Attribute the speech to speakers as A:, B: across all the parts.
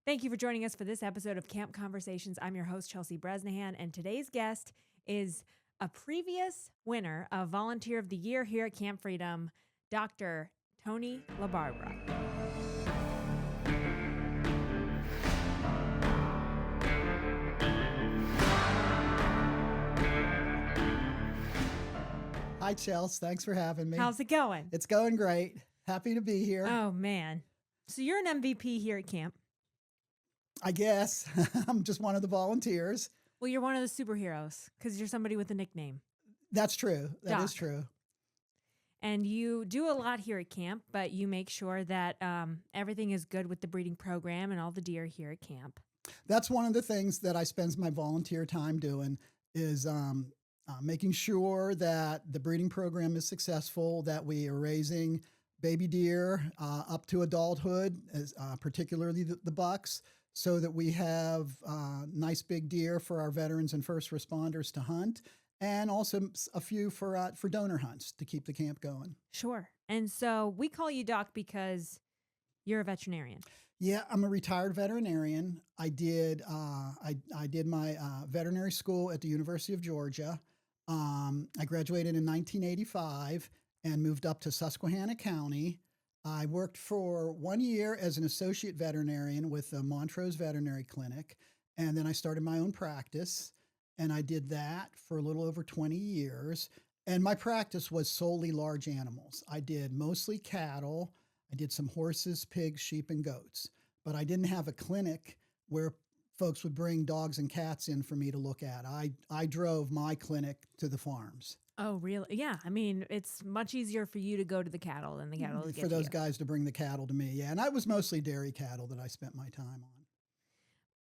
A: Thank you for joining us for this episode of Camp Conversations. I'm your host, Chelsea Bresnahan, and today's guest is a previous winner of Volunteer of the Year here at Camp Freedom, Dr. Tony LaBarbera.
B: Hi, Chelsea. Thanks for having me.
A: How's it going?
B: It's going great. Happy to be here.
A: Oh, man. So you're an MVP here at camp.
B: I guess. I'm just one of the volunteers.
A: Well, you're one of the superheroes because you're somebody with a nickname.
B: That's true. That is
A: Doc.
B: true.
A: And you do a lot here at camp, but you make sure that everything is good with the breeding program and all the deer here at camp.
B: That's one of the things that I spend my volunteer time doing is making sure that the breeding program is successful, that we are raising baby deer up to adulthood, particularly the bucks, so that we have nice big deer for our veterans and first responders to hunt, and also a few for donor hunts to keep the camp going.
A: Sure. And so we call you Doc because you're a veterinarian.
B: Yeah, I'm a retired veterinarian. I did my veterinary school at the University of Georgia. I graduated in 1985 and moved up to Susquehanna County. I worked for 1 year as an associate veterinarian with the Montrose Veterinary Clinic, and then I started my own practice, and I did that for a little over 20 years. And my practice was solely large animals. I did mostly cattle. I did some horses, pigs, sheep, and goats. But I didn't have a clinic where folks would bring dogs and cats in for me to look at. I drove my clinic to the farms.
A: Oh, really? Yeah. I mean, it's much easier for you to go to the cattle than the cattle to get
B: For
A: to
B: those
A: you.
B: guys to bring the cattle to me. Yeah, and I was mostly dairy cattle that I spent my time on.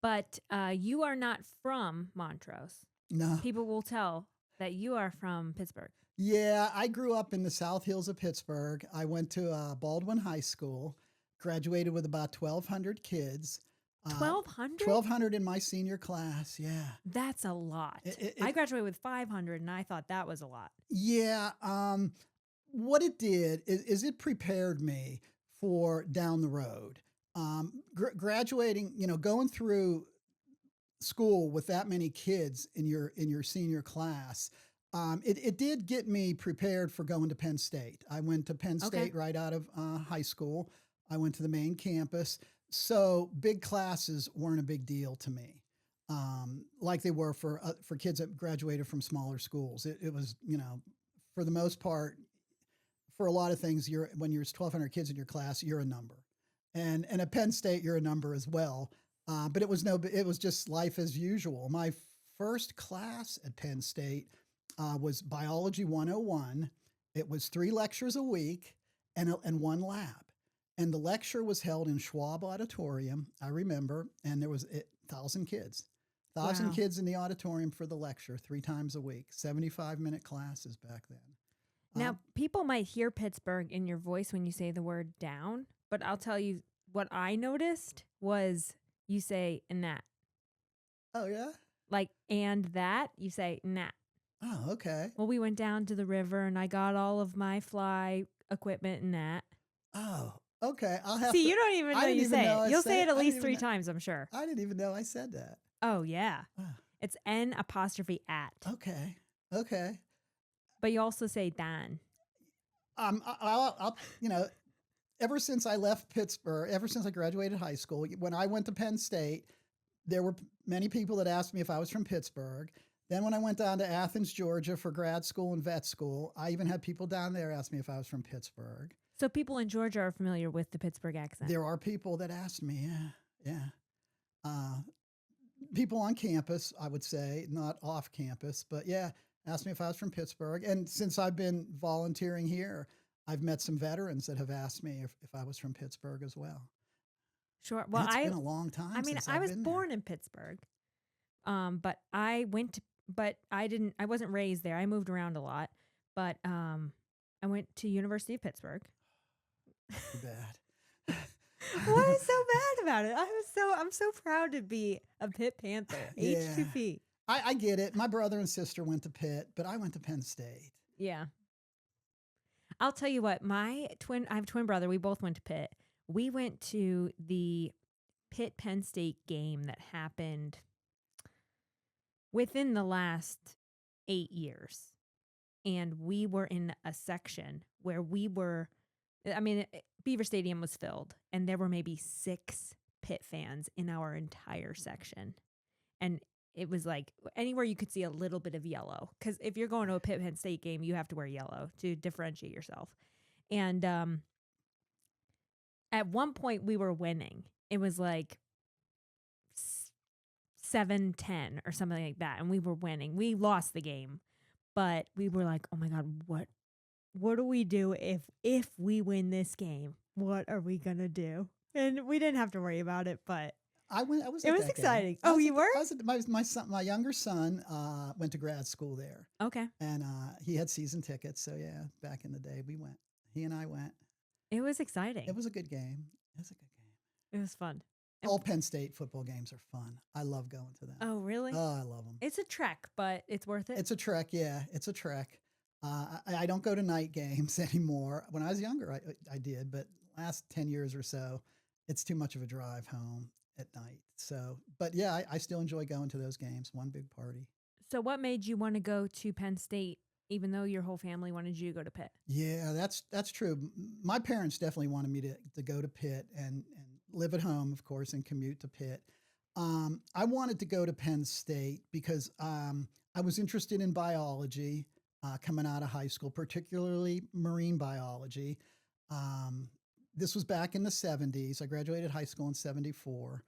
A: But you are not from Montrose.
B: No.
A: People will tell that you are from Pittsburgh.
B: Yeah, I grew up in the South Hills of Pittsburgh. I went to Baldwin High School, graduated with about 1,200 kids.
A: 1,200?
B: 1,200 in my senior class, yeah.
A: That's a lot. I graduated with 500, and I thought that was a lot.
B: Yeah, what it did is it prepared me for down the road. Graduating, going through school with that many kids in your senior class, it did get me prepared for going to Penn State. I went to Penn State right out of high school. I went to the main campus. So big classes weren't a big deal to me, like they were for kids that graduated from smaller schools. It was, for the most part, for a lot of things, when you're 1,200 kids in your class, you're a number, and at Penn State, you're a number as well. But it was just life as usual. My first class at Penn State was Biology 101. It was 3 lectures a week and 1 lab. And the lecture was held in Schwab Auditorium, I remember, and there was 1,000 kids. 1,000
A: Wow.
B: kids in the auditorium for the lecture 3 times a week, 75-minute classes back then.
A: Now, people might hear Pittsburgh in your voice when you say the word down, but I'll tell you what I noticed was you say "nat."
B: Oh, yeah?
A: Like, and that, you say "nat."
B: Oh, okay.
A: Well, we went down to the river, and I got all of my fly equipment and that.
B: Oh, okay. I'll have
A: See,
B: to.
A: you don't even
B: I
A: know
B: didn't
A: you
B: even
A: say
B: know I
A: it. You'll
B: said
A: say
B: it.
A: it at
B: I
A: least
B: didn't
A: 3
B: even know-
A: times, I'm sure.
B: I didn't even know I said that.
A: Oh, yeah.
B: Oh,
A: It's N''at.
B: okay.
A: But you also say Dan.
B: I'll ever since I left Pittsburgh, ever since I graduated high school, when I went to Penn State, there were many people that asked me if I was from Pittsburgh. Then when I went down to Athens, Georgia for grad school and vet school, I even had people down there ask me if I was from Pittsburgh.
A: So people in Georgia are familiar with the Pittsburgh accent.
B: There are people that asked me, yeah. People on campus, I would say, not off campus, but yeah, asked me if I was from Pittsburgh. And since I've been volunteering here, I've met some veterans that have asked me if I was from Pittsburgh as well.
A: Sure. Well,
B: It's been a long time.
A: I mean,
B: since
A: I
B: I've
A: was
B: been
A: born in Pittsburgh, but I wasn't raised there. I moved around a lot, but I went to University of Pittsburgh.
B: there. Too bad.
A: What is so bad about it? I'm so proud to be a Pitt Panther.
B: Yeah.
A: H2P.
B: I get it. My brother and sister went to Pitt, but I went to Penn State.
A: Yeah. I'll tell you what, I have a twin brother. We both went to Pitt. We went to the Pitt Penn State game that happened within the last 8 years. And we were in a section where Beaver Stadium was filled, and there were maybe 6 Pitt fans in our entire section. And it was like anywhere you could see a little bit of yellow. Because if you're going to a Pitt Penn State game, you have to wear yellow to differentiate yourself. And at one point, we were winning. It was like 7-10 or something like that. And we were winning. We lost the game. But we were like, oh my God, what do we do if we win this game? What are we gonna do? And we didn't have to worry about it, but
B: I was.
A: it
B: at
A: was
B: that
A: exciting.
B: Game.
A: Oh, you were?
B: I was at, my younger son went to grad school there.
A: Okay.
B: And he had season tickets. So yeah, back in the day, we went. He and I went.
A: It was exciting.
B: It was a good game.
A: It was fun.
B: All Penn State football games are fun. I love going to them.
A: Oh, really?
B: Oh, I love them.
A: It's a trek, but it's worth it.
B: It's a trek. Yeah, it's a trek. I don't go to night games anymore. When I was younger, I did, but last 10 years or so, it's too much of a drive home at night. So, but yeah, I still enjoy going to those games. One big party.
A: So what made you want to go to Penn State, even though your whole family wanted you to go to Pitt?
B: Yeah, that's true. My parents definitely wanted me to go to Pitt and live at home, of course, and commute to Pitt. I wanted to go to Penn State because I was interested in biology coming out of high school, particularly marine biology. This was back in the 70s. I graduated high school in 74.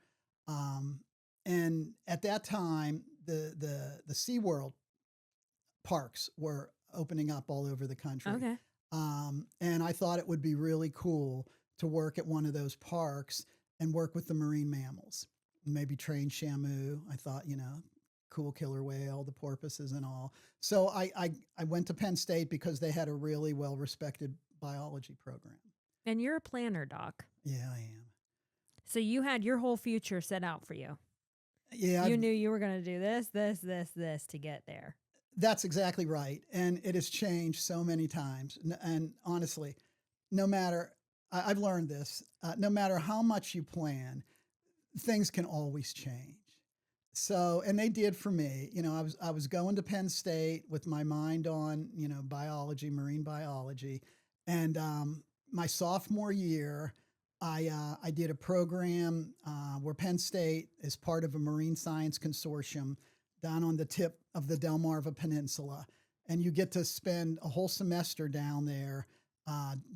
B: And at that time, the SeaWorld parks were opening up all over the country.
A: Okay.
B: And I thought it would be really cool to work at one of those parks and work with the marine mammals, maybe train Shamu. I thought, cool killer whale, the porpoises and all. So I went to Penn State because they had a really well-respected biology program.
A: And you're a planner, Doc.
B: Yeah, I am.
A: So you had your whole future set out for you.
B: Yeah.
A: You knew you were going to do this to get there.
B: That's exactly right. And it has changed so many times. And honestly, I've learned this, no matter how much you plan, things can always change. So, and they did for me. I was going to Penn State with my mind on, biology, marine biology. And my sophomore year, I did a program where Penn State is part of a marine science consortium down on the tip of the Delmarva Peninsula. And you get to spend a whole semester down there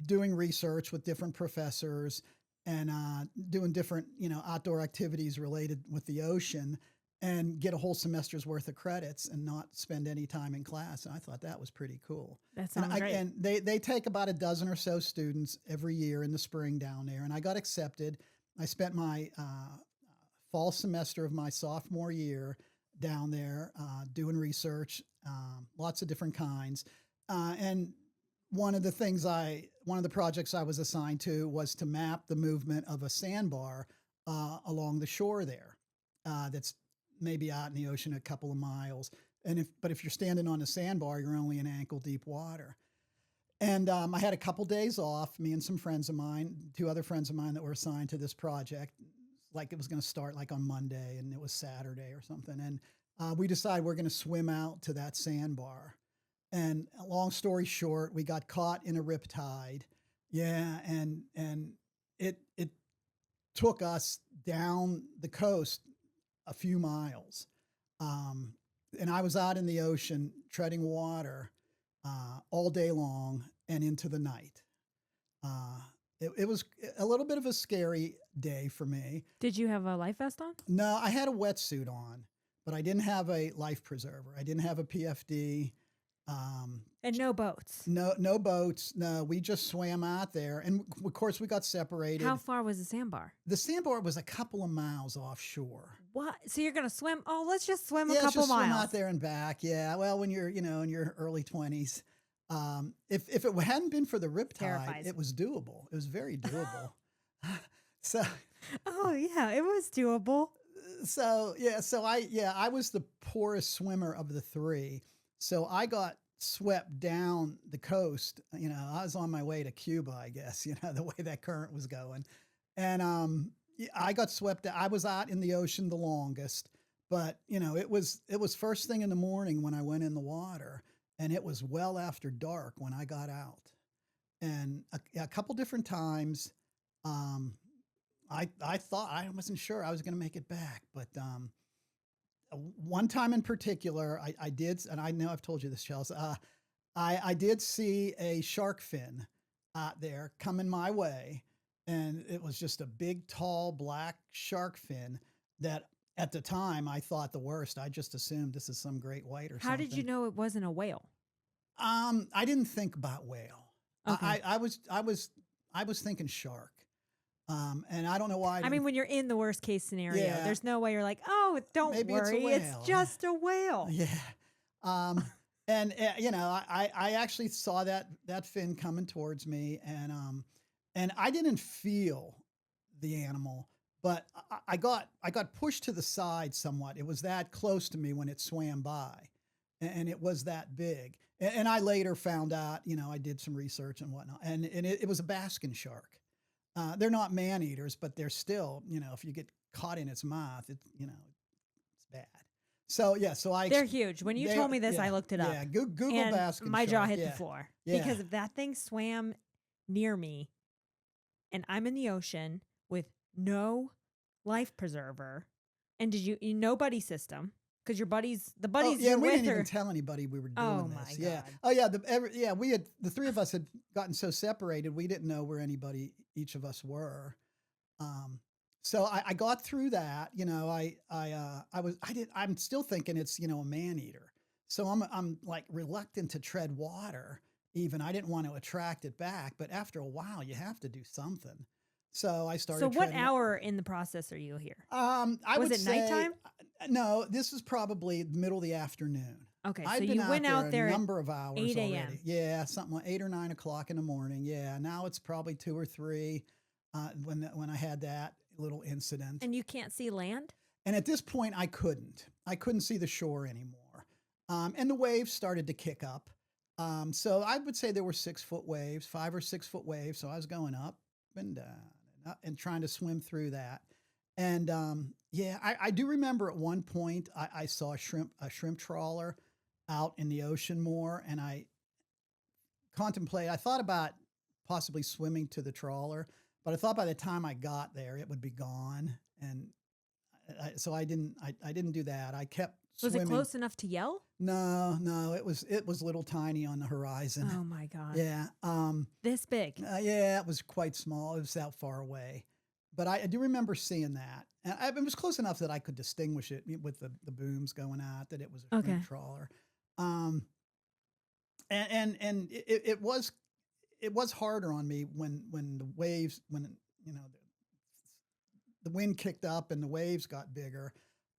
B: doing research with different professors and doing different, outdoor activities related with the ocean and get a whole semester's worth of credits and not spend any time in class. And I thought that was pretty cool.
A: That sounds great.
B: And they take about a dozen or so students every year in the spring down there. And I got accepted. I spent my fall semester of my sophomore year down there doing research, lots of different kinds. And one of the projects I was assigned to was to map the movement of a sandbar along the shore there. That's maybe out in the ocean a couple of miles. But if you're standing on a sandbar, you're only in ankle deep water. And I had a couple days off, me and some friends of mine, 2 other friends of mine that were assigned to this project. Like it was going to start like on Monday and it was Saturday or something. And we decided we're going to swim out to that sandbar. And long story short, we got caught in a riptide. Yeah. And it took us down the coast a few miles. And I was out in the ocean treading water all day long and into the night. It was a little bit of a scary day for me.
A: Did you have a life vest on?
B: No, I had a wetsuit on, but I didn't have a life preserver. I didn't have a PFD.
A: And no boats?
B: No boats. No, we just swam out there. And of course, we got separated.
A: How far was the sandbar?
B: The sandbar was a couple of miles offshore.
A: What? So you're going to swim? Oh, let's just swim a
B: let's
A: couple
B: just
A: miles.
B: Swim out there and back. Yeah. Well, when you're, in your early 20s. If it hadn't been for the riptide, it was doable. It was very doable. So.
A: Oh yeah, it was doable.
B: So I was the poorest swimmer of the 3. So I got swept down the coast. I was on my way to Cuba, I guess, the way that current was going. And Yeah, I got swept out. I was out in the ocean the longest, but it was first thing in the morning when I went in the water, and it was well after dark when I got out. And a couple different times, um, I thought I wasn't sure I was going to make it back, but one time in particular, I did, and I know I've told you this, Chelsea. I did see a shark fin out there coming my way, and it was just a big, tall, black shark fin that at the time I thought the worst. I just assumed this is some great white or
A: How did you
B: something.
A: know it wasn't a whale?
B: I didn't think about whale.
A: Okay.
B: I was thinking shark. And I don't know why I
A: I
B: didn't.
A: mean, when you're in the worst case scenario,
B: Yeah,
A: there's no way you're like, oh, don't
B: maybe it's a
A: worry, it's
B: whale.
A: just a whale.
B: Yeah. Um, and I actually saw that fin coming towards me, and I didn't feel the animal, but I got pushed to the side somewhat. It was that close to me when it swam by, and it was that big. And I later found out, I did some research and whatnot, and it was a basking shark. They're not man eaters, but they're still, if you get caught in its mouth, it's bad. So yeah,
A: They're huge. When you
B: they
A: told me this, I
B: yeah,
A: looked it up
B: yeah. Google
A: and
B: basking
A: my jaw
B: shark.
A: hit the
B: Yeah,
A: floor
B: yeah.
A: because if that thing swam near me and I'm in the ocean with no life preserver, and no buddy system because the
B: Oh
A: buddies
B: yeah,
A: you're
B: and we
A: with
B: didn't even
A: are,
B: tell anybody we were
A: oh
B: doing
A: my
B: this. Yeah.
A: God.
B: Oh yeah. We had the three of us had gotten so separated we didn't know where anybody each of us were. Um, so I got through that. I'm still thinking it's a man eater. So I'm like reluctant to tread water. Even I didn't want to attract it back, but after a while you have to do something. So I
A: So
B: started
A: what
B: treading.
A: hour in the process are you here?
B: I
A: Was
B: would
A: it
B: say
A: nighttime?
B: no. This is probably the middle of the afternoon.
A: Okay, so
B: I'd been
A: you
B: out
A: went
B: there
A: out
B: a
A: there at
B: number of hours
A: 8
B: already.
A: a.m.
B: Yeah, something like 8 or 9 o'clock in the morning. Yeah, now it's probably 2 or 3 when I had that little incident.
A: and you can't see land?
B: And at this point, I couldn't. I couldn't see the shore anymore, and the waves started to kick up. So I would say there were 6 foot waves, 5 or 6 foot waves. So I was going up and down and trying to swim through that. And yeah, I do remember at one point I saw a shrimp trawler out in the ocean more, and I thought about possibly swimming to the trawler, but I thought by the time I got there it would be gone, and so I didn't do that. I kept
A: Was it
B: swimming.
A: close enough to yell?
B: No, no, it was little tiny on the horizon.
A: Oh my God.
B: Yeah,
A: This big.
B: yeah, it was quite small. It was that far away, but I do remember seeing that, and it was close enough that I could distinguish it with the booms going out that it was a
A: Okay.
B: shrimp trawler. Um, and it was harder on me when the waves you know the wind kicked up and the waves got bigger,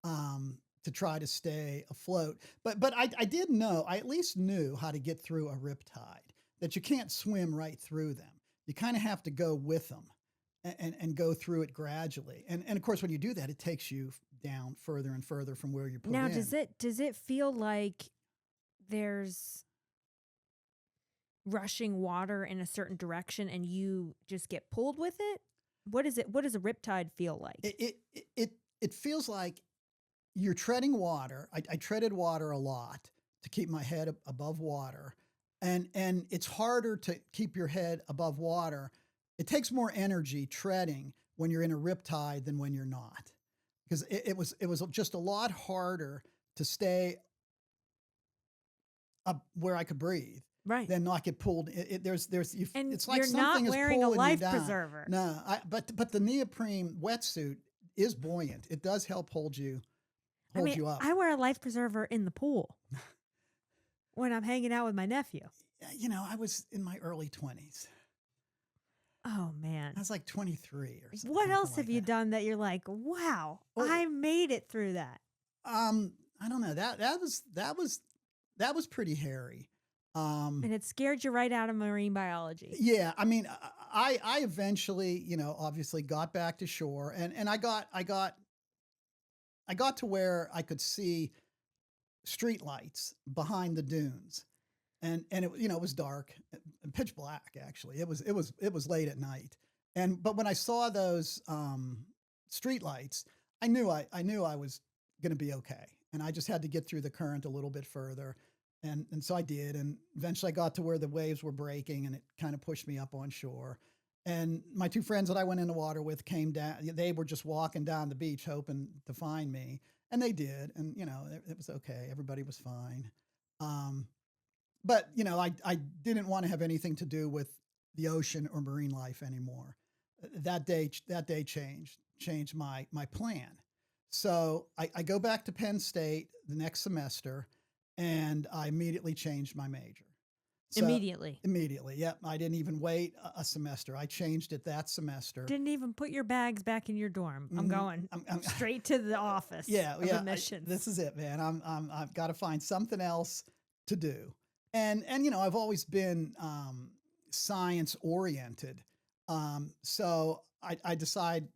B: to try to stay afloat. But I did know, I at least knew how to get through a riptide, that you can't swim right through them. You kind of have to go with them and go through it gradually. And of course, when you do that, it takes you down further and further from where you put
A: Now,
B: in.
A: does it feel like there's rushing water in a certain direction and you just get pulled with it? What is it? What does a riptide feel like?
B: It feels like you're treading water. I treaded water a lot to keep my head above water, and it's harder to keep your head above water. It takes more energy treading when you're in a riptide than when you're not, because it was just a lot harder to stay up where I could breathe
A: Right.
B: than not get pulled.
A: And
B: It's like
A: you're not
B: something is
A: wearing a
B: pulling you
A: life
B: down.
A: preserver.
B: No, but the neoprene wetsuit is buoyant. It does help hold you
A: I mean,
B: up.
A: I wear a life preserver in the pool when I'm hanging out with my nephew.
B: I was in my early 20s.
A: Oh
B: I
A: man.
B: was like 23 or something.
A: What else
B: like
A: have you
B: that.
A: done that you're like, wow,
B: Well,
A: I made it through that?
B: I don't know. That was pretty hairy.
A: And it scared you right out of marine biology.
B: Yeah, I mean, I eventually, obviously got back to shore, and I got to where I could see street lights behind the dunes, and it was dark, pitch black actually. It was late at night, but when I saw those streetlights, I knew I was going to be okay, and I just had to get through the current a little bit further, and so I did, and eventually I got to where the waves were breaking, and it kind of pushed me up on shore. And my two friends that I went in the water with came down. They were just walking down the beach hoping to find me, and they did. And it was okay. Everybody was fine. Um, but I didn't want to have anything to do with the ocean or marine life anymore. That day changed my plan. So I go back to Penn State the next semester, and I immediately changed my major. So
A: Immediately.
B: immediately, yep. I didn't even wait a semester. I changed it that semester.
A: Didn't even put your bags back in your dorm. I'm
B: Mhm.
A: going straight to the office
B: Yeah,
A: of
B: yeah.
A: admissions.
B: This is it, man. I've got to find something else to do. And I've always been science oriented. So I decide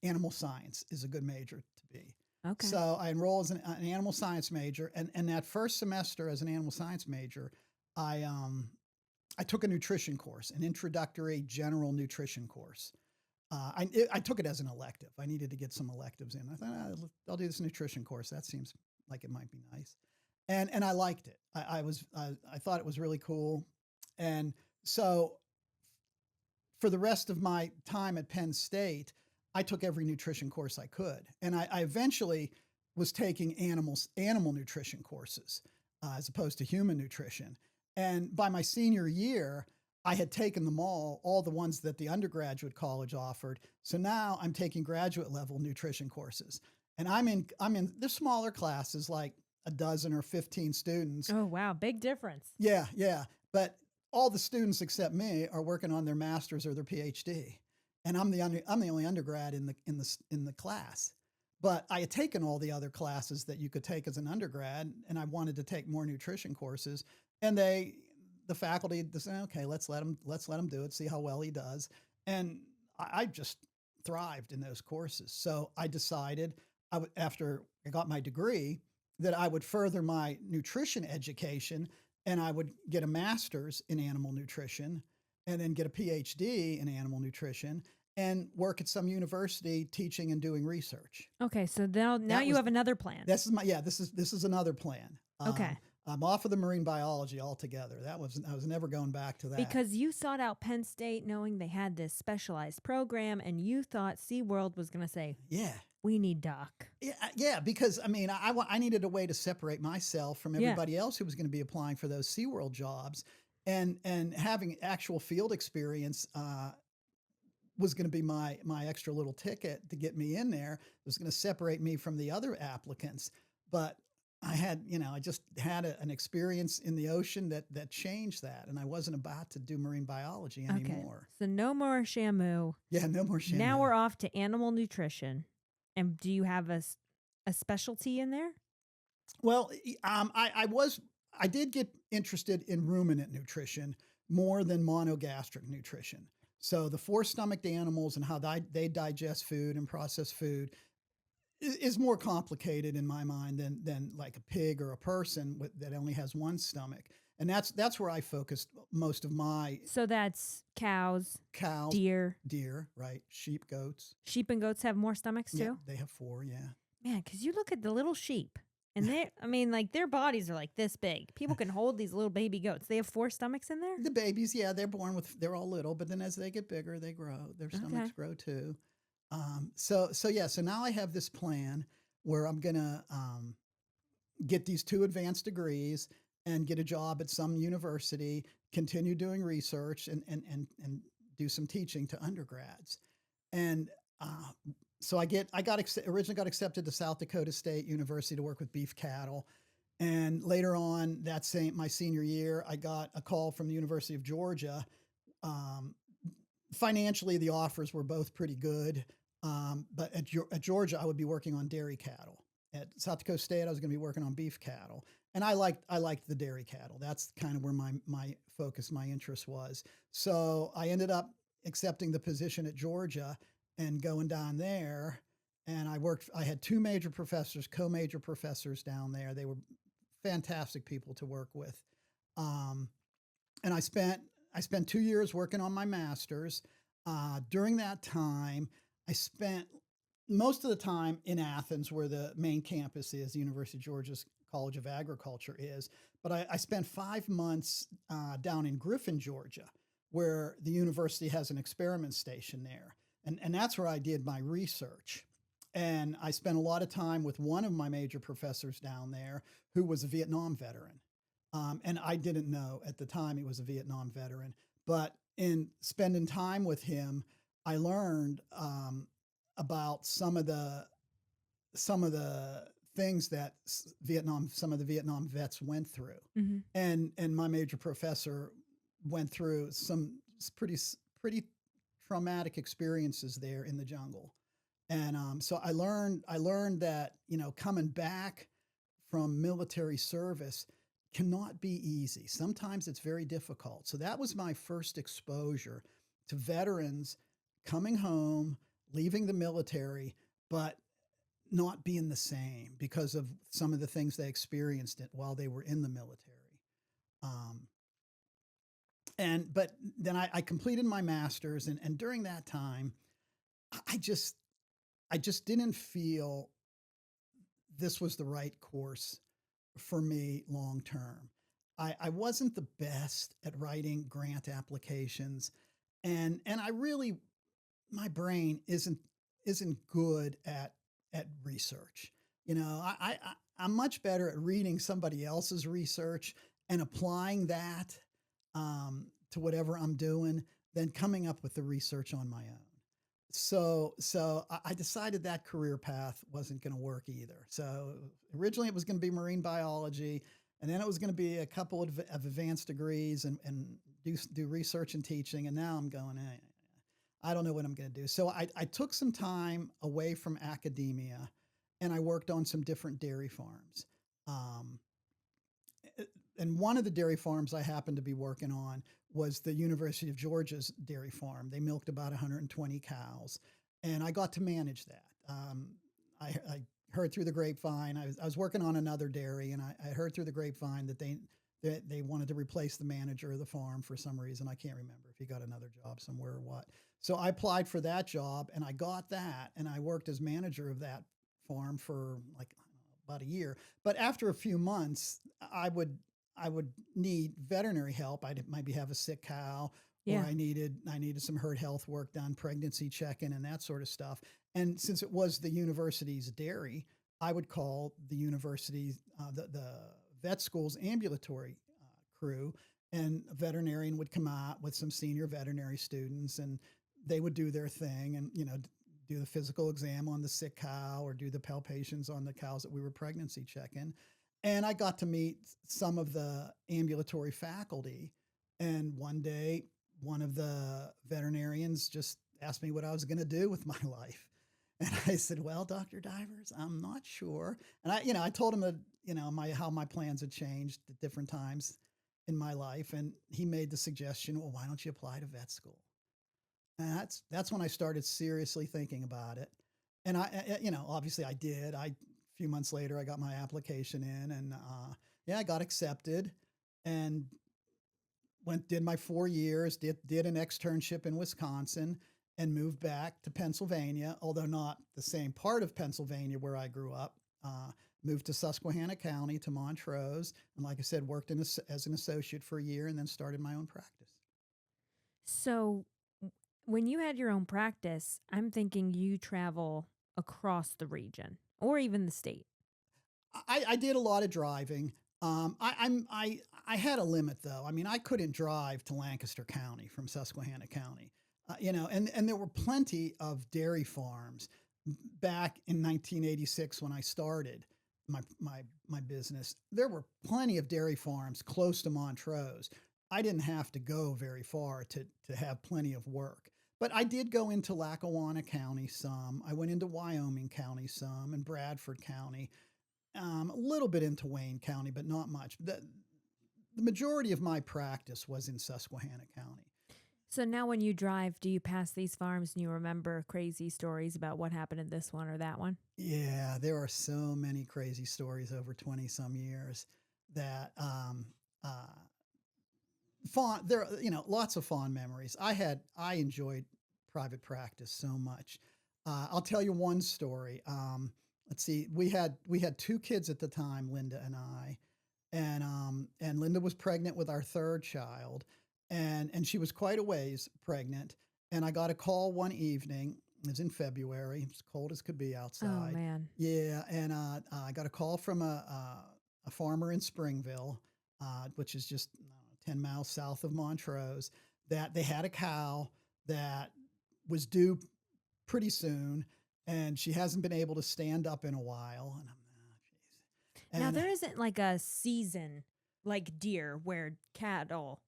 B: animal science is a good major to be.
A: Okay.
B: So I enroll as an animal science major, and that first semester as an animal science major, I I took a nutrition course, an introductory general nutrition course. I took it as an elective. I needed to get some electives in. I thought, I'll do this nutrition course. That seems like it might be nice, and I liked it. I thought it was really cool, and so for the rest of my time at Penn State, I took every nutrition course I could, and I eventually was taking animal nutrition courses as opposed to human nutrition. And by my senior year, I had taken them all the ones that the undergraduate college offered. So now I'm taking graduate level nutrition courses, and I'm in the smaller classes, like a dozen or 15 students.
A: Oh, wow. Big difference.
B: Yeah, yeah. But all the students except me are working on their master's or their PhD, and I'm the only undergrad in the class. But I had taken all the other classes that you could take as an undergrad, and I wanted to take more nutrition courses. And the faculty said, okay, let's let him do it, see how well he does. And I just thrived in those courses. So I decided after I got my degree that I would further my nutrition education, and I would get a master's in animal nutrition and then get a PhD in animal nutrition and work at some university teaching and doing research.
A: Okay. So now
B: That
A: you
B: was
A: have another plan.
B: this is another plan.
A: Okay.
B: I'm off of the marine biology altogether. I was never going back to that.
A: Because you sought out Penn State knowing they had this specialized program, and you thought SeaWorld was going to say,
B: Yeah.
A: we need Doc.
B: Yeah, because I mean, I needed a way to separate myself from
A: Yeah.
B: everybody else who was going to be applying for those SeaWorld jobs, and having actual field experience was going to be my extra little ticket to get me in there. It was going to separate me from the other applicants. But I just had an experience in the ocean that changed that, and I wasn't about to do marine biology
A: Okay.
B: anymore.
A: So no more Shamu.
B: Yeah, no more Shannon.
A: Now we're off to animal nutrition. And do you have a specialty in there?
B: Well, I did get interested in ruminant nutrition more than monogastric nutrition. So the four-stomached animals and how they digest food and process food is more complicated in my mind than like a pig or a person that only has one stomach. And that's where I focused most of my
A: So that's cows,
B: cows,
A: deer.
B: right? Sheep, goats.
A: Sheep and goats have more stomachs too?
B: Yeah, they have four, yeah.
A: Man, because you look at the little sheep, and their bodies are like this big. People can hold these little baby goats. They have four stomachs in there?
B: The babies, yeah, they're all little, but then as they get bigger, they grow. Their stomachs grow too. So now I have this plan where I'm gonna get these two advanced degrees and get a job at some university, continue doing research, and do some teaching to undergrads. And so originally got accepted to South Dakota State University to work with beef cattle. And later on my senior year, I got a call from the University of Georgia. Um, Financially, the offers were both pretty good. But at Georgia, I would be working on dairy cattle. At South Dakota State, I was going to be working on beef cattle, and I liked the dairy cattle. That's kind of where my focus, my interest was. So I ended up accepting the position at Georgia and going down there. And I had two major professors, co-major professors down there. They were fantastic people to work with. And I spent 2 years working on my master's. During that time, I spent most of the time in Athens, where the main campus is, the University of Georgia's College of Agriculture is. But I spent 5 months down in Griffin, Georgia, where the university has an experiment station there. And that's where I did my research. And I spent a lot of time with one of my major professors down there who was a Vietnam veteran. And I didn't know at the time he was a Vietnam veteran. But in spending time with him, I learned about some of the things that some of the Vietnam vets went through,
A: Hmm.
B: and my major professor went through some pretty traumatic experiences there in the jungle, and so I learned that coming back from military service cannot be easy. Sometimes it's very difficult. So that was my first exposure to veterans coming home, leaving the military, but not being the same because of some of the things they experienced it while they were in the military. Um, and but then I completed my master's, and during that time, I just I just didn't feel this was the right course for me long term. I wasn't the best at writing grant applications, and I really my brain isn't good at research. I'm much better at reading somebody else's research and applying that to whatever I'm doing than coming up with the research on my own. So I decided that career path wasn't going to work either. So originally it was going to be marine biology, and then it was going to be a couple of advanced degrees and do research and teaching. And now I'm going, I don't know what I'm going to do. So I took some time away from academia, and I worked on some different dairy farms. Um, and one of the dairy farms I happened to be working on was the University of Georgia's dairy farm. They milked about 120 cows, and I got to manage that. I heard through the grapevine. I was working on another dairy, and I heard through the grapevine that they wanted to replace the manager of the farm for some reason. I can't remember if he got another job somewhere or what. So I applied for that job, and I got that, and I worked as manager of that farm for like I don't know, about a year. But after a few months, I would I would need veterinary help. I'd maybe have a sick cow, or
A: Yeah.
B: I needed some herd health work done, pregnancy checking, and that sort of stuff. And since it was the university's dairy, I would call the university, the vet school's ambulatory crew, and a veterinarian would come out with some senior veterinary students, and they would do their thing, and do the physical exam on the sick cow or do the palpations on the cows that we were pregnancy checking. And I got to meet some of the ambulatory faculty. And one day, one of the veterinarians just asked me what I was going to do with my life. And I said, "Well, Dr. Divers, I'm not sure." And I told him that, how my plans had changed at different times in my life. And he made the suggestion, "Well, why don't you apply to vet school?" And that's when I started seriously thinking about it. And obviously I did. A few months later, I got my application in, and yeah, I got accepted, and did my 4 years, did an externship in Wisconsin, and moved back to Pennsylvania, although not the same part of Pennsylvania where I grew up. Moved to Susquehanna County to Montrose, and like I said, worked as an associate for a year, and then started my own practice.
A: So when you had your own practice, I'm thinking you travel across the region or even the state.
B: I did a lot of driving. I had a limit though. I mean, I couldn't drive to Lancaster County from Susquehanna County. And there were plenty of dairy farms back in 1986 when I started my business. There were plenty of dairy farms close to Montrose. I didn't have to go very far to have plenty of work. But I did go into Lackawanna County some. I went into Wyoming County some, and Bradford County, a little bit into Wayne County, but not much. The majority of my practice was in Susquehanna County.
A: So now when you drive, do you pass these farms and you remember crazy stories about what happened in this one or that one?
B: Yeah, there are so many crazy stories over 20 some years that uh, fond there lots of fond memories. I enjoyed private practice so much. I'll tell you one story. Let's see. We had two kids at the time, Linda and I, and Linda was pregnant with our third child, and she was quite a ways pregnant. And I got a call one evening. It was in February. It was cold as could be
A: Oh
B: outside.
A: man.
B: Yeah, and I got a call from a farmer in Springville, which is just 10 miles south of Montrose, that they had a cow that was due pretty soon, and she hasn't been able to stand up in a while. And I'm, oh, jeez.
A: Now
B: And
A: there isn't like a season like deer where cattle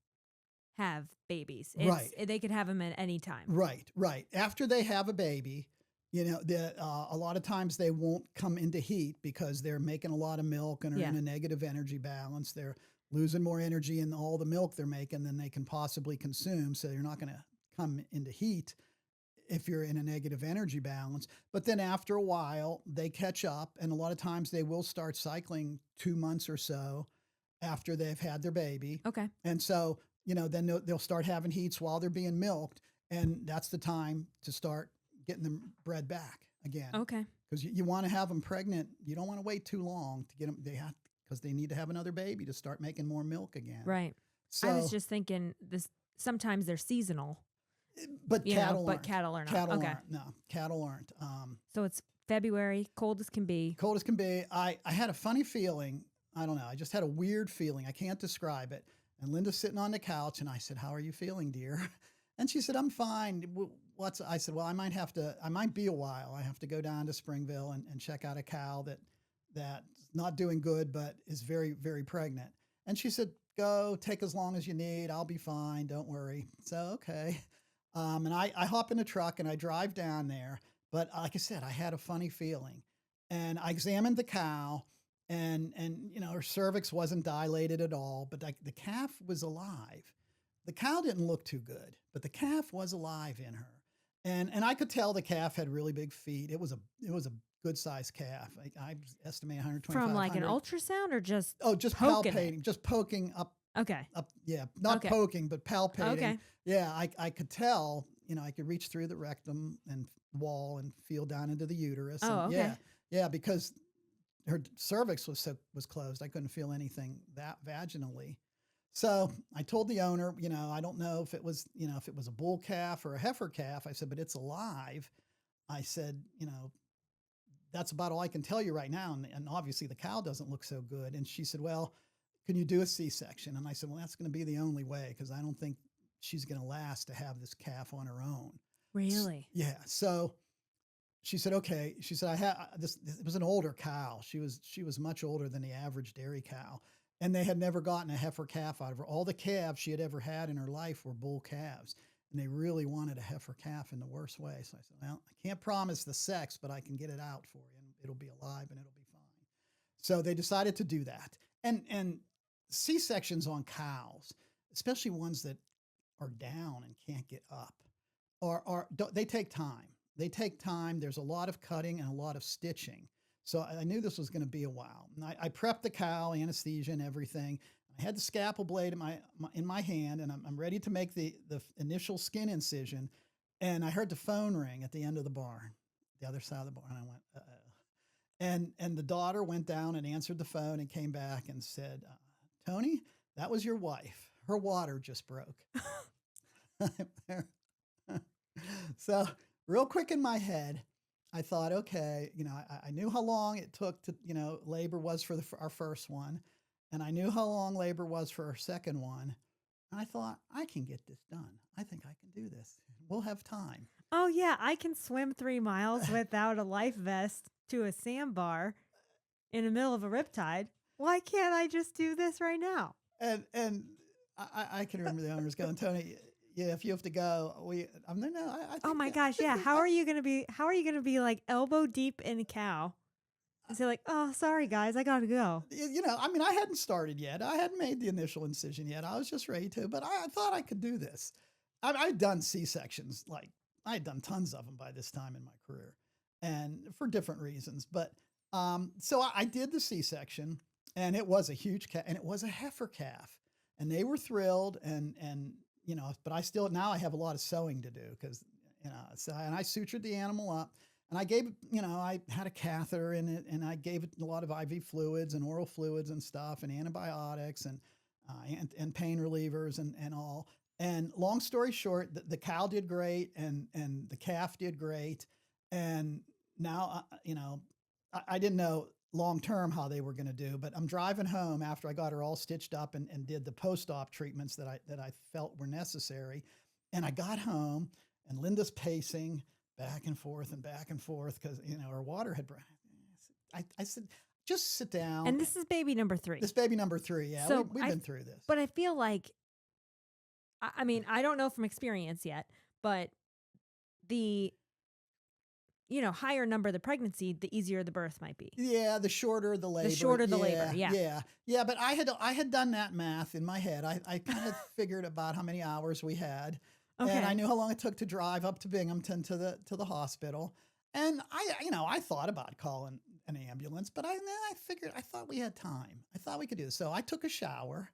A: have babies.
B: right,
A: They could have them at any time.
B: right. After they have a baby, a lot of times they won't come into heat because they're making a lot of milk and are
A: Yeah.
B: in a negative energy balance. They're losing more energy in all the milk they're making than they can possibly consume. So you're not going to come into heat if you're in a negative energy balance. But then after a while, they catch up, and a lot of times they will start cycling 2 months or so after they've had their baby.
A: Okay.
B: And so, then they'll start having heats while they're being milked, and that's the time to start getting them bred back again.
A: Okay.
B: Because you want to have them pregnant. You don't want to wait too long to get them. Because they need to have another baby to start making more milk again.
A: Right.
B: So,
A: I was just thinking this. Sometimes they're seasonal,
B: but cattle
A: but
B: aren't.
A: cattle are not.
B: Cattle
A: Okay.
B: aren't. No, cattle aren't.
A: So it's February, cold as can be.
B: Cold as can be. I had a funny feeling. I don't know. I just had a weird feeling. I can't describe it. And Linda's sitting on the couch, and I said, "How are you feeling, dear?" And she said, "I'm fine." I said, "Well, I might be a while. I have to go down to Springville and check out a cow that's not doing good, but is very, very pregnant." And she said, "Go, take as long as you need. I'll be fine. Don't worry." So, okay. And I hop in the truck and I drive down there. But like I said, I had a funny feeling. And I examined the cow, and her cervix wasn't dilated at all, but the calf was alive. The cow didn't look too good, but the calf was alive in her. And I could tell the calf had really big feet. It was a good sized calf. I estimate 125.
A: From like an ultrasound or just
B: Just
A: poking it?
B: palpating, just poking up.
A: Okay.
B: Yeah, not
A: Okay.
B: poking, but palpating.
A: Okay.
B: Yeah, I could tell. I could reach through the rectum and wall and feel down into the uterus.
A: Oh,
B: And
A: okay.
B: yeah, because her cervix was closed. I couldn't feel anything that vaginally. So I told the owner, I don't know if it was, if it was a bull calf or a heifer calf. I said, but it's alive. I said, that's about all I can tell you right now. And obviously the cow doesn't look so good. And she said, well, can you do a C-section? And I said, well, that's going to be the only way, because I don't think she's going to last to have this calf on her own.
A: Really?
B: Yeah. So she said, okay. She said, I had this. It was an older cow. She was much older than the average dairy cow, and they had never gotten a heifer calf out of her. All the calves she had ever had in her life were bull calves, and they really wanted a heifer calf in the worst way. So I said, well, I can't promise the sex, but I can get it out for you, and it'll be alive and it'll be fine. So they decided to do that, and C-sections on cows, especially ones that are down and can't get up, they take time. They take time. There's a lot of cutting and a lot of stitching. So I knew this was going to be a while. And I prepped the cow, anesthesia and everything. I had the scalpel blade in my hand, and I'm ready to make the initial skin incision. And I heard the phone ring at the end of the barn, the other side of the barn. I went, uh-oh. And the daughter went down and answered the phone and came back and said, Tony, that was your wife. Her water just broke. So real quick in my head, I thought, okay, I knew how long it took to, labor was for our first one. And I knew how long labor was for our second one. And I thought, I can get this done. I think I can do this. We'll have time.
A: Oh yeah, I can swim 3 miles without a life vest to a sandbar in the middle of a riptide. Why can't I just do this right now?
B: And I can remember the owners going, Tony, yeah, if you have to go, I'm there now. I think
A: Oh my
B: that-
A: gosh, yeah. How are you gonna be like elbow deep in a cow? And say like, oh, sorry guys, I gotta go.
B: I hadn't started yet. I hadn't made the initial incision yet. I was just ready to, but I thought I could do this. I'd done C-sections, like I had done tons of them by this time in my career, and for different reasons. But so I did the C-section, and it was a huge calf, and it was a heifer calf, and they were thrilled, and but now I have a lot of sewing to do because and I sutured the animal up. And I gave, I had a catheter in it, and I gave it a lot of IV fluids and oral fluids and stuff, and antibiotics and pain relievers and all. And long story short, the cow did great, and the calf did great. And now, I didn't know long term how they were going to do, but I'm driving home after I got her all stitched up and did the post op treatments that I felt were necessary. And I got home, and Linda's pacing back and forth because her water had. I said, just sit down.
A: And this is baby number 3.
B: This baby number 3, yeah.
A: So
B: we've been through this.
A: But I feel like, I mean, I don't know from experience yet, but the higher number the pregnancy, the easier the birth might be.
B: Yeah, the shorter the labor.
A: The shorter the labor, yeah.
B: Yeah, but I had done that math in my head. I kind of figured about how many hours we had.
A: Okay.
B: And I knew how long it took to drive up to Binghamton to the hospital. And I thought about calling an ambulance, but I thought we had time. I thought we could do this. So I took a shower.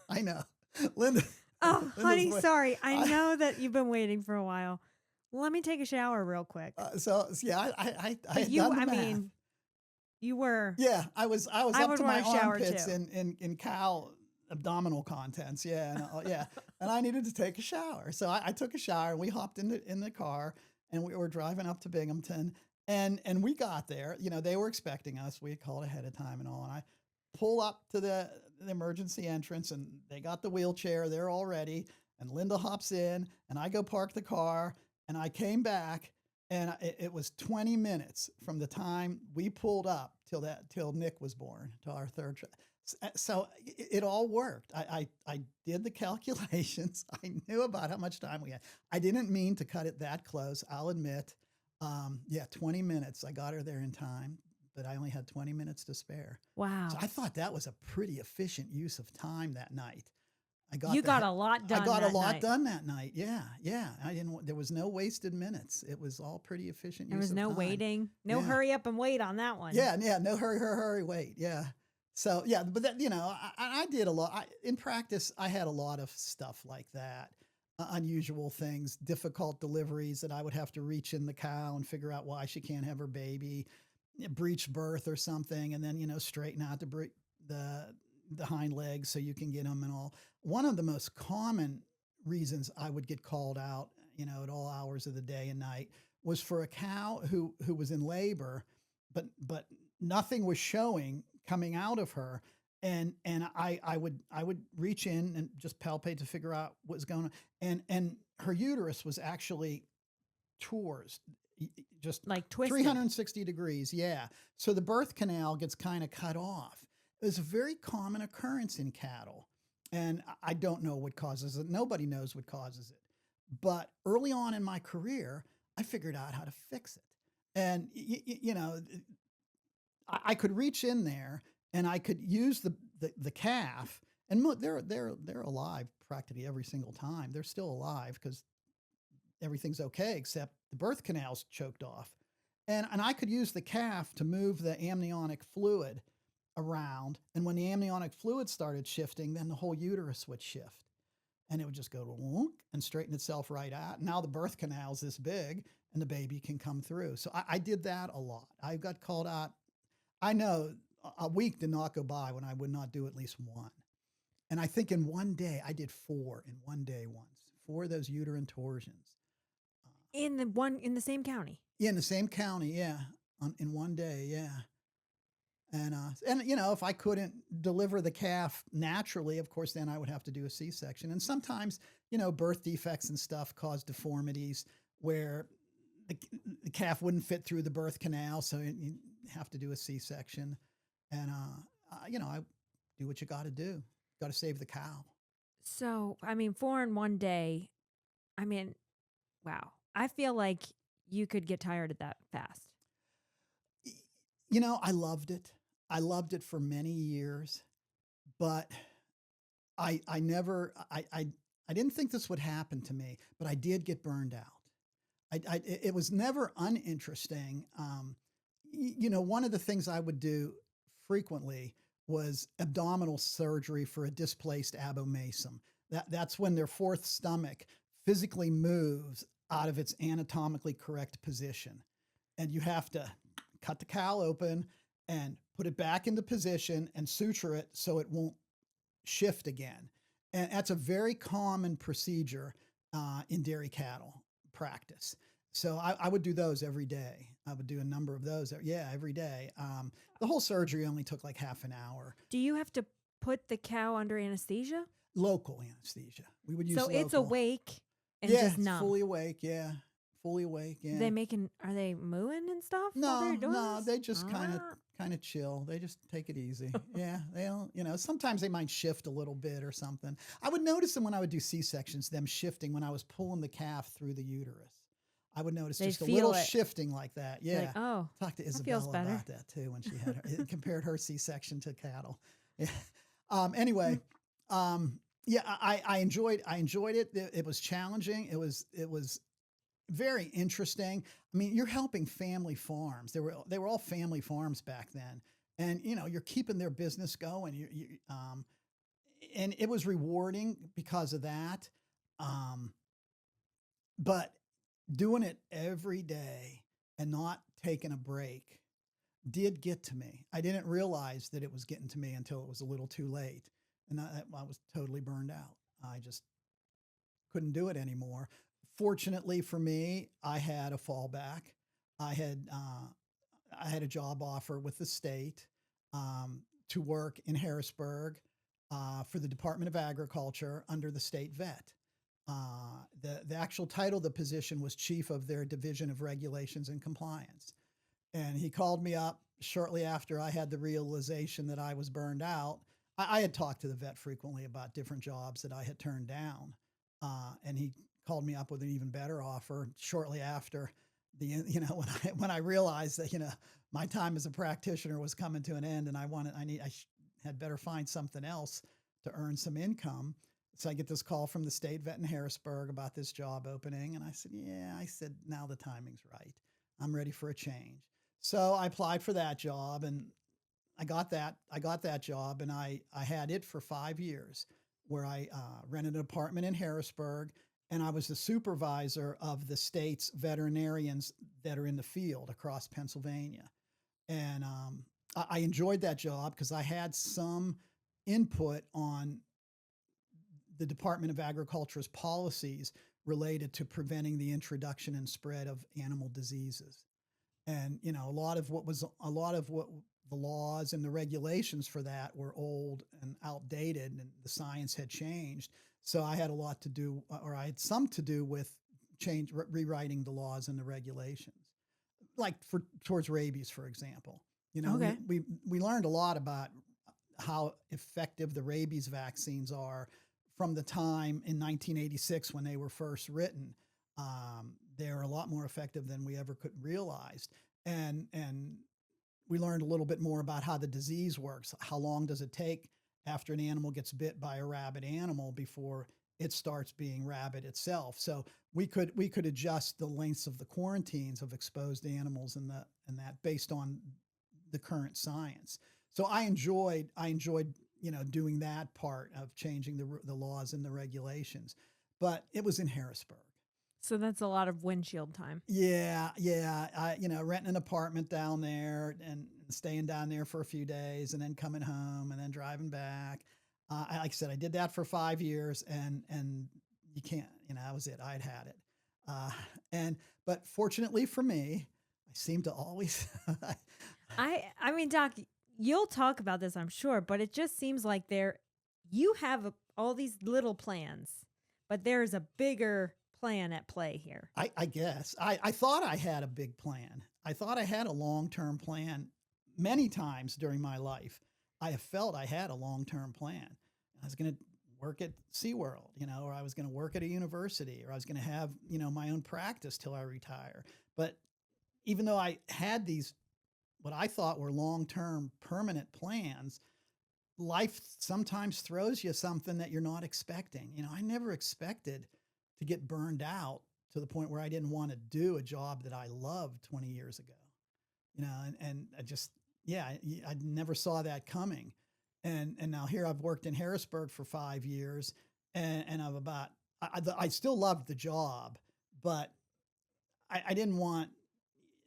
B: I know. Linda.
A: Oh, honey, sorry. I know that you've been waiting for a while. Let me take a shower real quick.
B: Yeah, I had
A: you,
B: done the
A: I
B: math.
A: mean, you were.
B: Yeah, I was up
A: would
B: to my
A: want a shower
B: armpits
A: too.
B: in cow abdominal contents. Yeah, and I needed to take a shower, so I took a shower, and we hopped in the car, and we were driving up to Binghamton, and we got there. They were expecting us. We had called ahead of time and all, and I pull up to the emergency entrance, and they got the wheelchair there already, and Linda hops in, and I go park the car, and I came back, and it was 20 minutes from the time we pulled up till Nick was born, till our third child. So it all worked. I did the calculations. I knew about how much time we had. I didn't mean to cut it that close, I'll admit. 20 minutes. I got her there in time, but I only had 20 minutes to spare.
A: Wow.
B: So I thought that was a pretty efficient use of time that night.
A: You got a lot done.
B: I got a lot
A: night.
B: done that night. Yeah. There was no wasted minutes. It was all pretty efficient.
A: There was no waiting, no
B: Yeah.
A: hurry up and wait on that one.
B: Yeah. No hurry, wait. Yeah. So yeah, but that, I did a lot. In practice, I had a lot of stuff like that, unusual things, difficult deliveries that I would have to reach in the cow and figure out why she can't have her baby, breech birth or something, and then straighten out the hind legs so you can get them and all. One of the most common reasons I would get called out, at all hours of the day and night, was for a cow who was in labor, but nothing was showing coming out of her, and I would reach in and just palpate to figure out what's going on, and her uterus was actually tours, just
A: like twisted,
B: 360 degrees. Yeah, so the birth canal gets kind of cut off. It's a very common occurrence in cattle, and I don't know what causes it. Nobody knows what causes it, but early on in my career, I figured out how to fix it, and I could reach in there and I could use the calf, and they're alive practically every single time. They're still alive because everything's okay except the birth canal's choked off, and I could use the calf to move the amniotic fluid around, and when the amniotic fluid started shifting, then the whole uterus would shift, and it would just go wonk and straighten itself right out. Now the birth canal's this big, and the baby can come through. So I did that a lot. I got called out. I know a week did not go by when I would not do at least one. And I think in one day, I did 4 in one day once, 4 of those uterine torsions.
A: in the same county.
B: Yeah, in the same county, yeah, in one day, yeah. And if I couldn't deliver the calf naturally, of course, then I would have to do a C-section. And sometimes, birth defects and stuff cause deformities where the calf wouldn't fit through the birth canal, so you have to do a C-section. And I do what you got to do. Got to save the cow.
A: So, I mean, 4 in one day. I mean, wow. I feel like you could get tired of that fast.
B: I loved it. I loved it for many years, but I didn't think this would happen to me, but I did get burned out. It was never uninteresting. One of the things I would do frequently was abdominal surgery for a displaced abomasum. That's when their fourth stomach physically moves out of its anatomically correct position. And you have to cut the cow open and put it back into position and suture it so it won't shift again. And that's a very common procedure in dairy cattle practice. So I would do those every day. I would do a number of those. Yeah, every day. The whole surgery only took like half an hour.
A: Do you have to put the cow under anesthesia?
B: Local anesthesia. We would use
A: So
B: local.
A: it's awake and
B: Yeah,
A: just
B: it's
A: numb.
B: fully awake. Yeah, fully awake. Yeah.
A: Are they mooing and stuff while
B: No,
A: they're doing
B: no,
A: this?
B: they just kind of chill. They just take it easy. Yeah, they don't, sometimes they might shift a little bit or something. I would notice them when I would do C-sections, them shifting when I was pulling the calf through the uterus. I would notice
A: They'd
B: just a
A: feel
B: little
A: it.
B: shifting like that.
A: You're
B: Yeah.
A: like, oh,
B: Talked to
A: feels
B: Isabella
A: better.
B: about that too when she had compared her C-section to cattle. Yeah. Anyway, yeah, I enjoyed it. It was challenging. It was very interesting. I mean, you're helping family farms. They were all family farms back then, and you're keeping their business going. And it was rewarding because of that. But doing it every day and not taking a break did get to me. I didn't realize that it was getting to me until it was a little too late, and I was totally burned out. I just couldn't do it anymore. Fortunately for me, I had a fallback. I had a job offer with the state to work in Harrisburg for the Department of Agriculture under the state vet. The actual title of the position was chief of their division of regulations and compliance. And he called me up shortly after I had the realization that I was burned out. I had talked to the vet frequently about different jobs that I had turned down. And he called me up with an even better offer shortly after when I realized that, my time as a practitioner was coming to an end and I had better find something else to earn some income. So I get this call from the state vet in Harrisburg about this job opening. And I said, now the timing's right. I'm ready for a change. So I applied for that job and I got that job and I had it for 5 years where I rented an apartment in Harrisburg and I was the supervisor of the state's veterinarians that are in the field across Pennsylvania. And I enjoyed that job because I had some input on the Department of Agriculture's policies related to preventing the introduction and spread of animal diseases. And, a lot of what the laws and the regulations for that were old and outdated and the science had changed. So I had a lot to do, or I had some to do with rewriting the laws and the regulations, like towards rabies, for example.
A: Okay.
B: We learned a lot about how effective the rabies vaccines are from the time in 1986 when they were first written. They're a lot more effective than we ever could realize. And we learned a little bit more about how the disease works. How long does it take after an animal gets bit by a rabid animal before it starts being rabid itself? So we could adjust the lengths of the quarantines of exposed animals and that based on the current science. So I enjoyed doing that part of changing the laws and the regulations, but it was in Harrisburg.
A: So that's a lot of windshield time.
B: Yeah. I renting an apartment down there and staying down there for a few days and then coming home and then driving back. Like I said, I did that for 5 years and you can't, that was it. I'd had it. But fortunately for me, I seem to always.
A: I mean, Doc, you'll talk about this, I'm sure, but it just seems like you have all these little plans, but there's a bigger plan at play here.
B: I guess. I thought I had a big plan. I thought I had a long-term plan many times during my life. I have felt I had a long-term plan. I was going to work at SeaWorld, or I was going to work at a university, or I was going to have, my own practice till I retire. But even though I had these, what I thought were long-term permanent plans, life sometimes throws you something that you're not expecting. I never expected to get burned out to the point where I didn't want to do a job that I loved 20 years ago, and I just, I never saw that coming. And now here I've worked in Harrisburg for 5 years and I still loved the job, but I didn't want,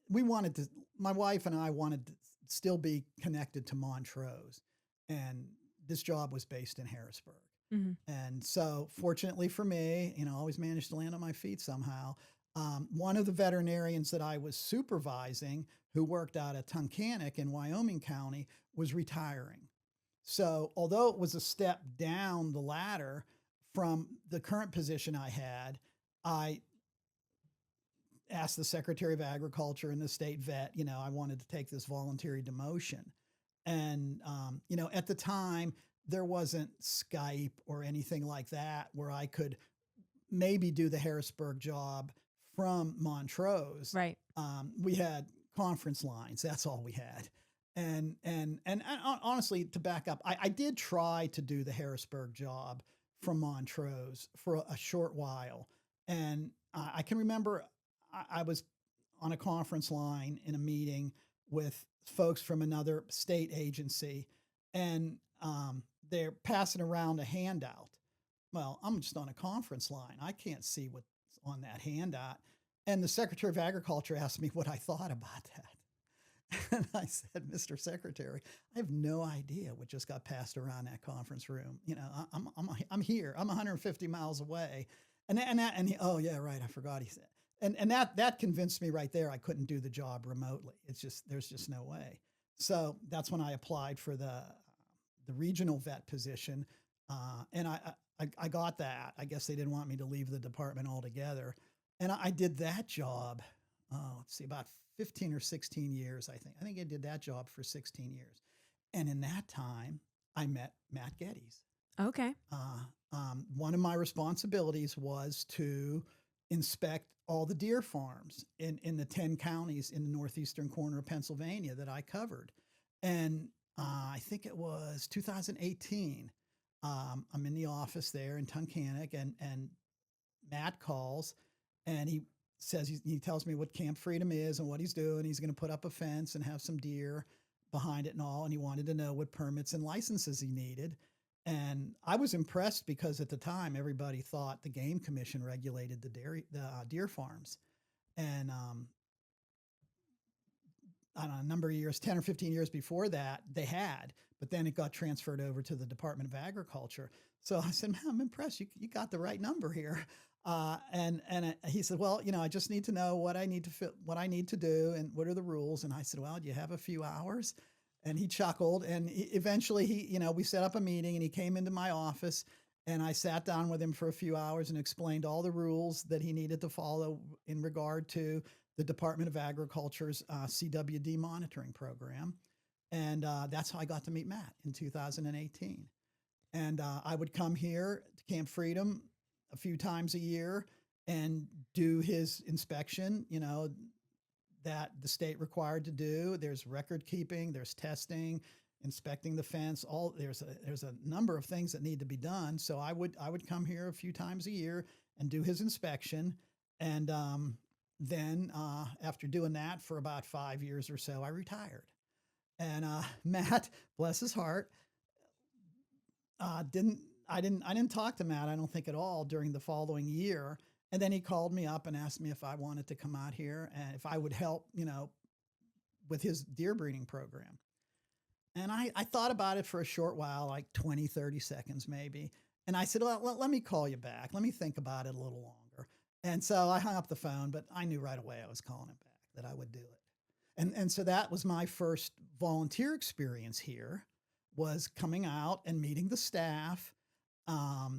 B: we wanted to, my wife and I wanted to still be connected to Montrose. And this job was based in Harrisburg.
A: Mhm.
B: And so, fortunately for me, I always managed to land on my feet somehow. One of the veterinarians that I was supervising, who worked out of Tunkhannock in Wyoming County, was retiring. So, although it was a step down the ladder from the current position I had, I asked the Secretary of Agriculture and the state vet, I wanted to take this voluntary demotion. And, at the time, there wasn't Skype or anything like that where I could maybe do the Harrisburg job from Montrose.
A: Right.
B: We had conference lines. That's all we had. And honestly, to back up, I did try to do the Harrisburg job from Montrose for a short while. And I can remember I was on a conference line in a meeting with folks from another state agency, and they're passing around a handout. Well, I'm just on a conference line. I can't see what's on that handout. And the Secretary of Agriculture asked me what I thought about that. And I said, Mr. Secretary, I have no idea what just got passed around that conference room. I'm here. I'm 150 miles away. And he, oh yeah, right. I forgot. He said, and that convinced me right there I couldn't do the job remotely. There's just no way. So that's when I applied for the regional vet position, and I got that. I guess they didn't want me to leave the department altogether, and I did that job. Oh, let's see, about 15 or 16 years, I think. I think I did that job for 16 years. And in that time, I met Matt Geddes.
A: Okay.
B: One of my responsibilities was to inspect all the deer farms in the 10 counties in the northeastern corner of Pennsylvania that I covered. And I think it was 2018. I'm in the office there in Tunkhannock, and Matt calls, and he says he tells me what Camp Freedom is and what he's doing. He's going to put up a fence and have some deer behind it and all. And he wanted to know what permits and licenses he needed. And I was impressed because at the time everybody thought the Game Commission regulated the deer farms. And I don't know, a number of years, 10 or 15 years before that, they had, but then it got transferred over to the Department of Agriculture. So I said, man, I'm impressed. You got the right number here. And he said, well, I just need to know what I need to do and what are the rules. And I said, well, do you have a few hours? And he chuckled. And eventually we set up a meeting, and he came into my office, and I sat down with him for a few hours and explained all the rules that he needed to follow in regard to the Department of Agriculture's CWD monitoring program. And that's how I got to meet Matt in 2018. And I would come here to Camp Freedom a few times a year and do his inspection, that the state required to do. There's record keeping, there's testing, inspecting the fence. There's a number of things that need to be done. So I would come here a few times a year and do his inspection. And then after doing that for about 5 years or so, I retired. And Matt, bless his heart, I didn't talk to Matt, I don't think, at all during the following year. And then he called me up and asked me if I wanted to come out here and if I would help, with his deer breeding program. And I thought about it for a short while, like 20, 30 seconds maybe. And I said, well, let me call you back. Let me think about it a little longer. And so I hung up the phone, but I knew right away I was calling him back, that I would do it. And so that was my first volunteer experience here, was coming out and meeting the staff,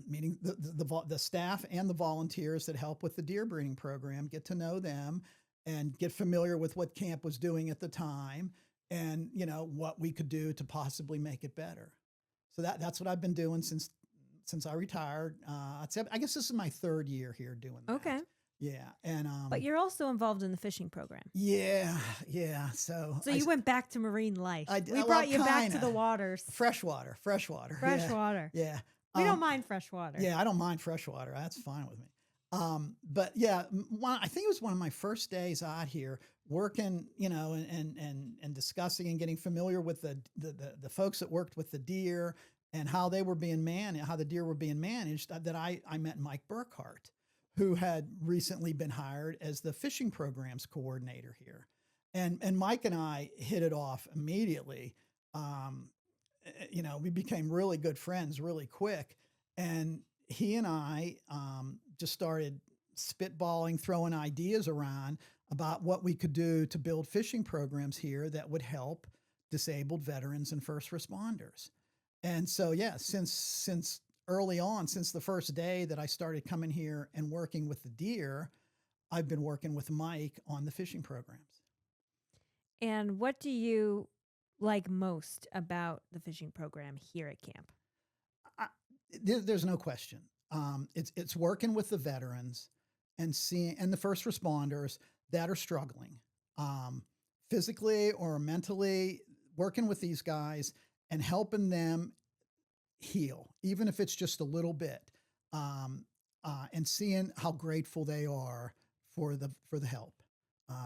B: meeting the staff and the volunteers that help with the deer breeding program, get to know them and get familiar with what camp was doing at the time and, what we could do to possibly make it better. So that's what I've been doing since I retired. I guess this is my third year here doing that.
A: Okay.
B: Yeah. And
A: but you're also involved in the fishing program.
B: Yeah. So
A: you went back to marine life. We
B: well,
A: brought you back
B: kinda.
A: to the waters.
B: Freshwater.
A: Freshwater.
B: Yeah.
A: We don't mind freshwater.
B: Yeah, I don't mind freshwater. That's fine with me. But yeah, I think it was one of my first days out here working, and discussing and getting familiar with the folks that worked with the deer and how they were being managed, how the deer were being managed, that I met Mike Burkhart, who had recently been hired as the fishing programs coordinator here. And Mike and I hit it off immediately. Um, we became really good friends really quick. And he and I just started spitballing, throwing ideas around about what we could do to build fishing programs here that would help disabled veterans and first responders. And so, yeah, since early on, since the first day that I started coming here and working with the deer, I've been working with Mike on the fishing programs.
A: And what do you like most about the fishing program here at camp?
B: I, there's no question. It's working with the veterans and seeing and the first responders that are struggling, um, physically or mentally. Working with these guys and helping them heal, even if it's just a little bit, and seeing how grateful they are for the help.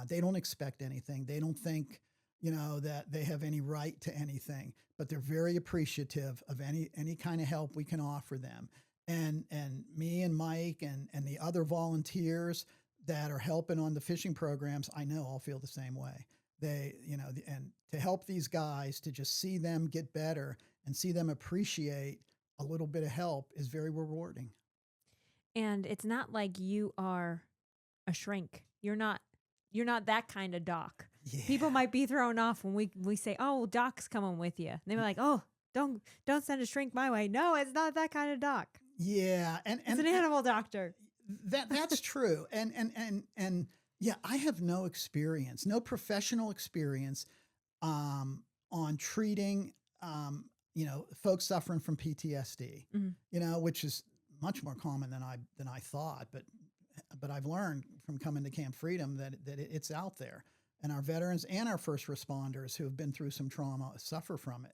B: They don't expect anything. They don't think that they have any right to anything, but they're very appreciative of any kind of help we can offer them. And me and Mike and the other volunteers that are helping on the fishing programs, I know all feel the same way. And to help these guys to just see them get better and see them appreciate a little bit of help is very rewarding.
A: And it's not like you are a shrink. You're not that kind of doc.
B: Yeah.
A: People might be thrown off when we say, "Oh, doc's coming with you." And they're like, "Oh, don't send a shrink my way." No, it's not that kind of doc.
B: Yeah,
A: It's an animal doctor.
B: That's true. And yeah, I have no experience, no professional experience on treating folks suffering from PTSD. Which is much more common than I thought, but I've learned from coming to Camp Freedom that it's out there, and our veterans and our first responders who have been through some trauma suffer from it.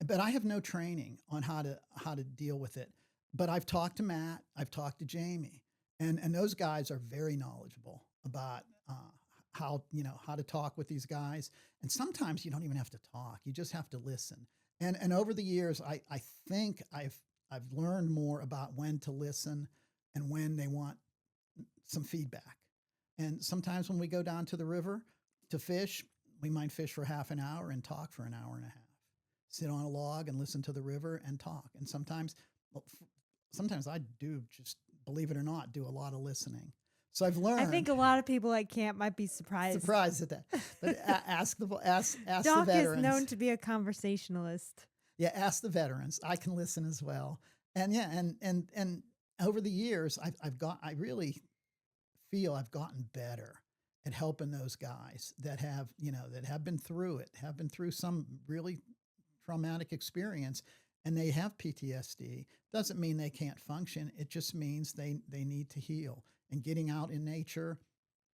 B: But I have no training on how to deal with it. But I've talked to Matt, I've talked to Jamie, and those guys are very knowledgeable about how to talk with these guys. And sometimes you don't even have to talk; you just have to listen. And over the years, I think I've learned more about when to listen and when they want some feedback. And sometimes when we go down to the river to fish, we might fish for half an hour and talk for an hour and a half. Sit on a log and listen to the river and talk. And sometimes I do, just believe it or not, do a lot of listening. So I've learned.
A: I think a lot of people at camp might be surprised.
B: Surprised at that. But ask the
A: Doc
B: veterans.
A: is known to be a conversationalist.
B: Yeah, ask the veterans. I can listen as well. And yeah, and over the years, I really feel I've gotten better at helping those guys that have been through it, have been through some really traumatic experience, and they have PTSD. Doesn't mean they can't function. It just means they need to heal. And getting out in nature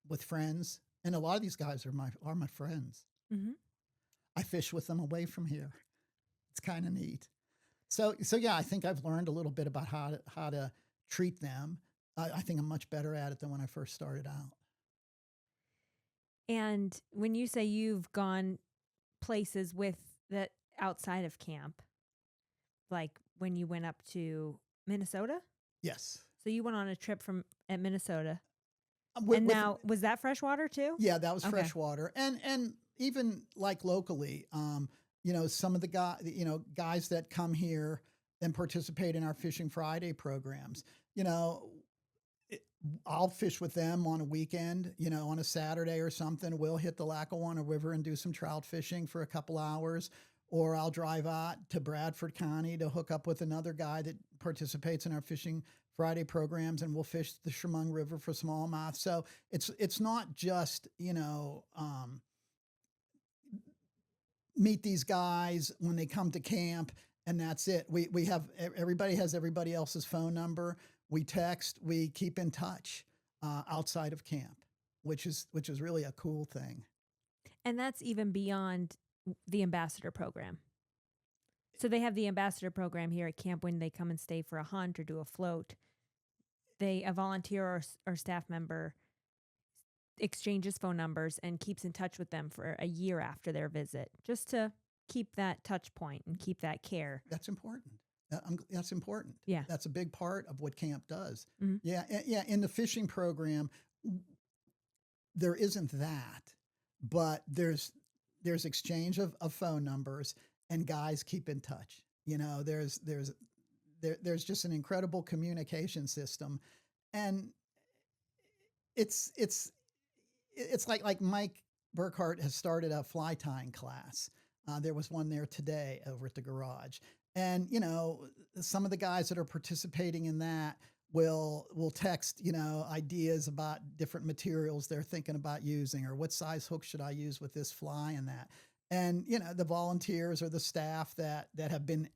B: with friends, and a lot of these guys are my friends.
A: Mm-hmm.
B: I fish with them away from here. It's kind of neat. So yeah, I think I've learned a little bit about how to treat them. I think I'm much better at it than when I first started out.
A: And when you say you've gone places with that outside of camp, like when you went up to Minnesota?
B: Yes.
A: So you went on a trip at Minnesota.
B: Now,
A: was that freshwater too?
B: Yeah, that was freshwater. And even like locally, some of the guys that come here and participate in our Fishing Friday programs, I'll fish with them on a weekend, on a Saturday or something. We'll hit the Lackawanna River and do some trout fishing for a couple hours. Or I'll drive out to Bradford County to hook up with another guy that participates in our Fishing Friday programs, and we'll fish the Chemung River for smallmouth. So it's not just, meet these guys when they come to camp and that's it. We have everybody has everybody else's phone number. We text, we keep in touch outside of camp, which is really a cool thing.
A: And that's even beyond the ambassador program. So they have the ambassador program here at camp when they come and stay for a hunt or do a float. A volunteer or staff member exchanges phone numbers and keeps in touch with them for a year after their visit, just to keep that touch point and keep that care.
B: That's important. That's important.
A: Yeah.
B: That's a big part of what camp does.
A: Mhm.
B: Yeah, yeah. In the fishing program, there isn't that, but there's exchange of phone numbers, and guys keep in touch. There's just an incredible communication system, and it's it's like Mike Burkhart has started a fly tying class. There was one there today over at the garage, and some of the guys that are participating in that will text ideas about different materials they're thinking about using, or what size hook should I use with this fly and that. And the volunteers or the staff that have been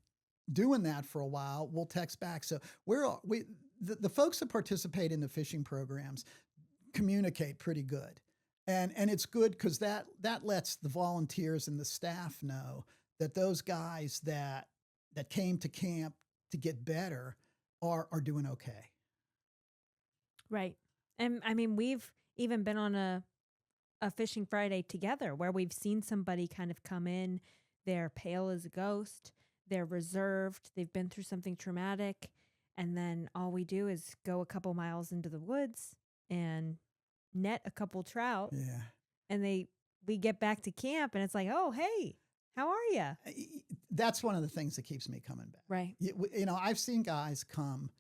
B: doing that for a while will text back. So the folks that participate in the fishing programs communicate pretty good. And it's good because that lets the volunteers and the staff know that those guys that came to camp to get better are doing okay.
A: Right. And I mean, we've even been on a fishing Friday together where we've seen somebody kind of come in, they're pale as a ghost, they're reserved, they've been through something traumatic, and then all we do is go a couple miles into the woods and net a couple trout,
B: Yeah.
A: and we get back to camp and it's like, "Oh, hey, how are you?"
B: That's one of the things that keeps me coming back.
A: Right.
B: I've seen guys come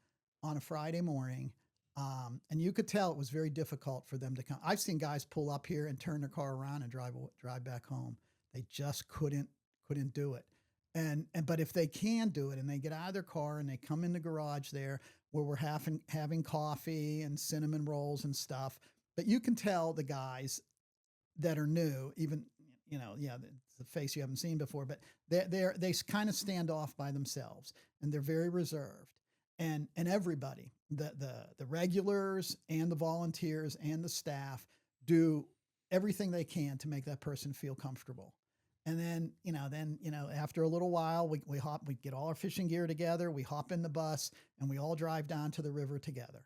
B: on a Friday morning, and you could tell it was very difficult for them to come. I've seen guys pull up here and turn their car around and drive back home. They just couldn't do it. And but if they can do it and they get out of their car and they come in the garage there where we're having coffee and cinnamon rolls and stuff, but you can tell the guys that are new, even yeah, the face you haven't seen before, but they kind of stand off by themselves and they're very reserved. And everybody, the regulars and the volunteers and the staff do everything they can to make that person feel comfortable. And then after a little while, we get all our fishing gear together, we hop in the bus, and we all drive down to the river together.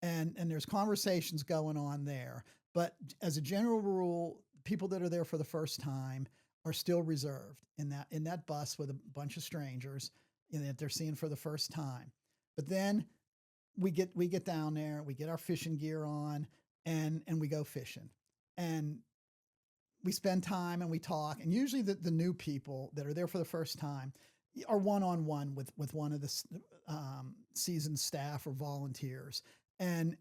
B: And there's conversations going on there. But as a general rule, people that are there for the first time are still reserved in that bus with a bunch of strangers that they're seeing for the first time. But then we get down there, we get our fishing gear on, and we go fishing. And we spend time and we talk. And usually the new people that are there for the first time are one-on-one with one of the seasoned staff or volunteers. And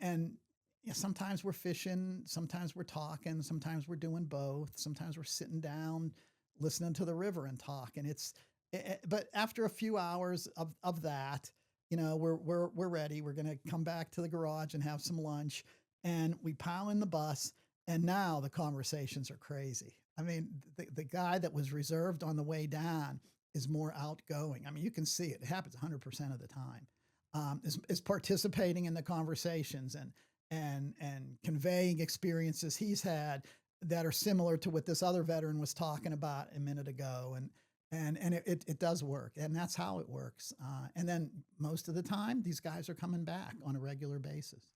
B: yeah, sometimes we're fishing, sometimes we're talking, sometimes we're doing both, sometimes we're sitting down listening to the river and talking. But after a few hours of that, we're ready. We're going to come back to the garage and have some lunch, and we pile in the bus. And now the conversations are crazy. I mean, the guy that was reserved on the way down is more outgoing. I mean, you can see it. It happens 100% of the time. Is participating in the conversations and conveying experiences he's had that are similar to what this other veteran was talking about a minute ago. And it does work, and that's how it works. And then most of the time, these guys are coming back on a regular basis.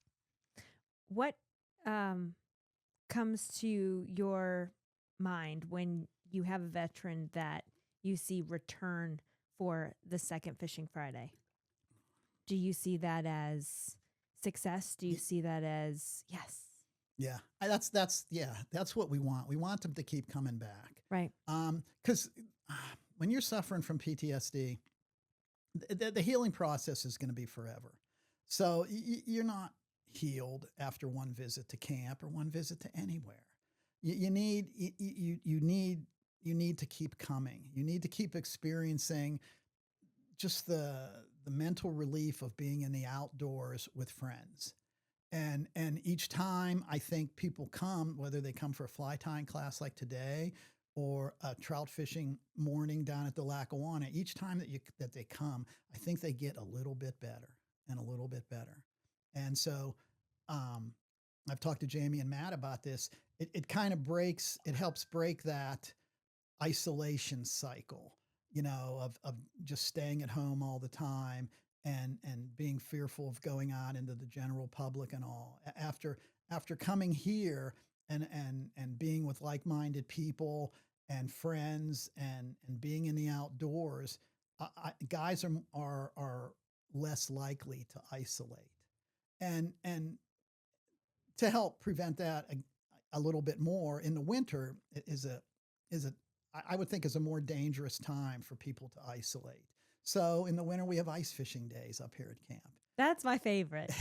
A: What um comes to your mind when you have a veteran that you see return for the second Fishing Friday? Do you see that as success? Do you see that as yes?
B: Yeah, that's what we want. We want them to keep coming back.
A: Right.
B: Because when you're suffering from PTSD, the healing process is going to be forever. So you're not healed after one visit to camp or one visit to anywhere. You need to keep coming. You need to keep experiencing just the mental relief of being in the outdoors with friends. And each time I think people come, whether they come for a fly tying class like today or a trout fishing morning down at the Lackawanna, each time that they come, I think they get a little bit better and a little bit better. And so um, I've talked to Jamie and Matt about this. It kind of it helps break that isolation cycle, of just staying at home all the time and being fearful of going out into the general public and all. After coming here and being with like-minded people and friends and being in the outdoors, guys are less likely to isolate, and to help prevent that a little bit more in the winter is a I would think is a more dangerous time for people to isolate. So in the winter we have ice fishing days up here at camp.
A: That's my favorite.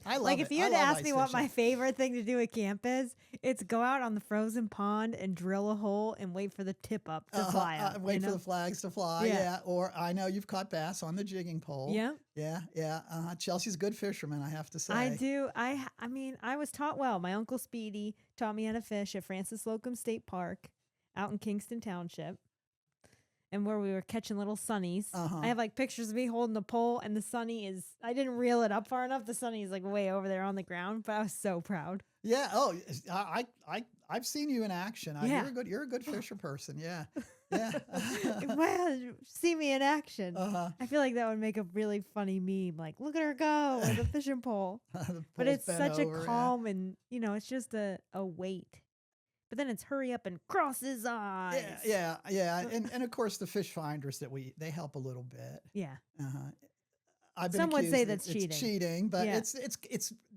B: I
A: Like
B: love
A: if
B: it.
A: you
B: I
A: had to
B: love
A: ask
B: ice
A: me what my
B: fishing.
A: favorite thing to do at camp is, it's go out on the frozen pond and drill a hole and wait for the tip up to fly up.
B: Wait for the flags to fly.
A: Yeah.
B: Yeah. Or I know you've caught bass on the jigging pole.
A: Yeah.
B: Yeah. Yeah. Chelsea's a good fisherman, I have to say.
A: I do. I mean, I was taught well. My uncle Speedy taught me how to fish at Francis Slocum State Park out in Kingston Township. And where we were catching little sunnies. I have like pictures of me holding the pole, and the sunny is, I didn't reel it up far enough. The sunny is like way over there on the ground, but I was so proud.
B: Yeah. Oh, I've seen you in action.
A: Yeah.
B: You're a good fisher person. Yeah. Yeah.
A: Well, see me in action. I feel like that would make a really funny meme. Like, look at her go with a fishing pole. But it's such a calm and, it's just a weight. But then it's hurry up and cross his eyes.
B: Yeah. And of course the fish finders they help a little bit.
A: Yeah.
B: I've been
A: Some would say
B: accused
A: that's
B: it's cheating, but it's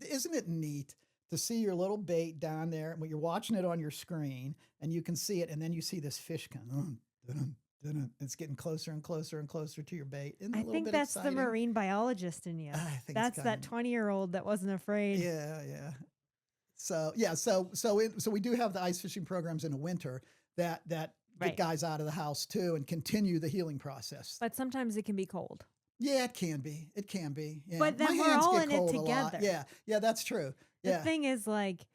B: isn't it neat to see your little bait down there when you're watching it on your screen and you can see it, and then you see this fish come. It's getting closer and closer and closer to your bait. Isn't that
A: I
B: a little
A: think
B: bit
A: that's
B: exciting?
A: the marine biologist in you.
B: I think
A: That's that 20-year-old that wasn't afraid.
B: Yeah. So we do have the ice fishing programs in the winter that get guys out of the house too and continue the healing process.
A: But sometimes it can be cold.
B: Yeah, it can be. It can be. Yeah.
A: But then
B: My
A: we're
B: hands
A: all
B: get
A: in it
B: cold a lot.
A: together.
B: Yeah, that's true.
A: The thing is, like,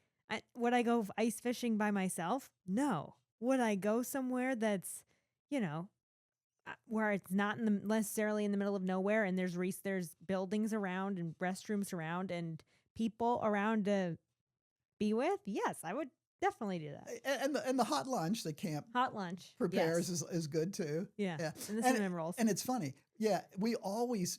A: would I go ice fishing by myself? No. Would I go somewhere that's, where it's not necessarily in the middle of nowhere and there's buildings around and restrooms around and people around to be with? Yes, I would definitely do that.
B: And the hot lunch that camp prepares is good too.
A: Yeah. And the cinnamon rolls.
B: And it's funny. Yeah, we always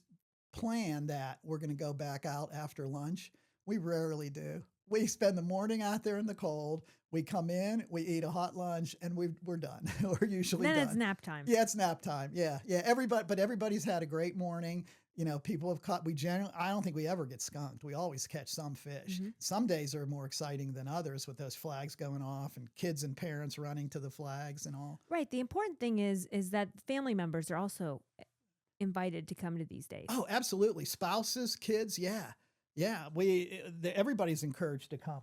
B: plan that we're going to go back out after lunch. We rarely do. We spend the morning out there in the cold. We come in, we eat a hot lunch, and we're done. We're usually done.
A: Then it's nap time.
B: Yeah, it's nap time. Yeah. Everybody's had a great morning. People have caught. I don't think we ever get skunked. We always catch some fish. Some days are more exciting than others with those flags going off and kids and parents running to the flags and all.
A: Right. The important thing is that family members are also invited to come to these days.
B: Oh, absolutely. Spouses, kids. Yeah. Everybody's encouraged to come.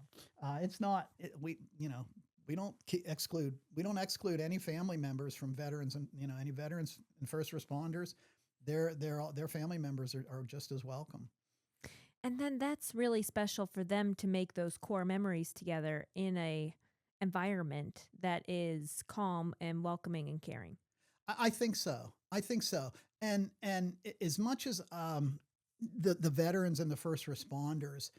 B: It's not, we don't exclude any family members from veterans and, any veterans and first responders. Their family members are just as welcome.
A: And then that's really special for them to make those core memories together in a environment that is calm and welcoming and caring.
B: I think so. And as much as the veterans and the first responders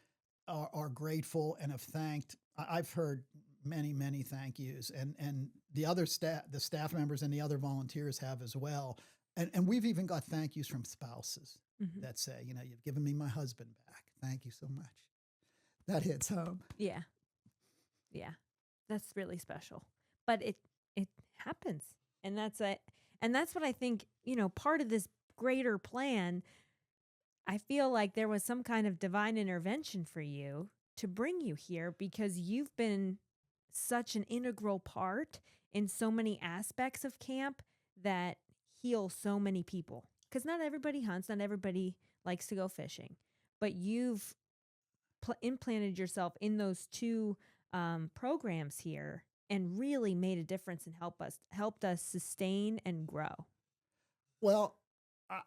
B: are grateful and have thanked, I've heard many thank yous, and the staff members and the other volunteers have as well. And we've even got thank yous from spouses that say, you've given me my husband back. Thank you so much. That hits home.
A: Yeah. That's really special. But it happens. And that's what I think, part of this greater plan. I feel like there was some kind of divine intervention for you to bring you here because you've been such an integral part in so many aspects of camp that heal so many people. Because not everybody hunts, not everybody likes to go fishing, but you've implanted yourself in those two programs here and really made a difference and helped us sustain and grow.
B: Well,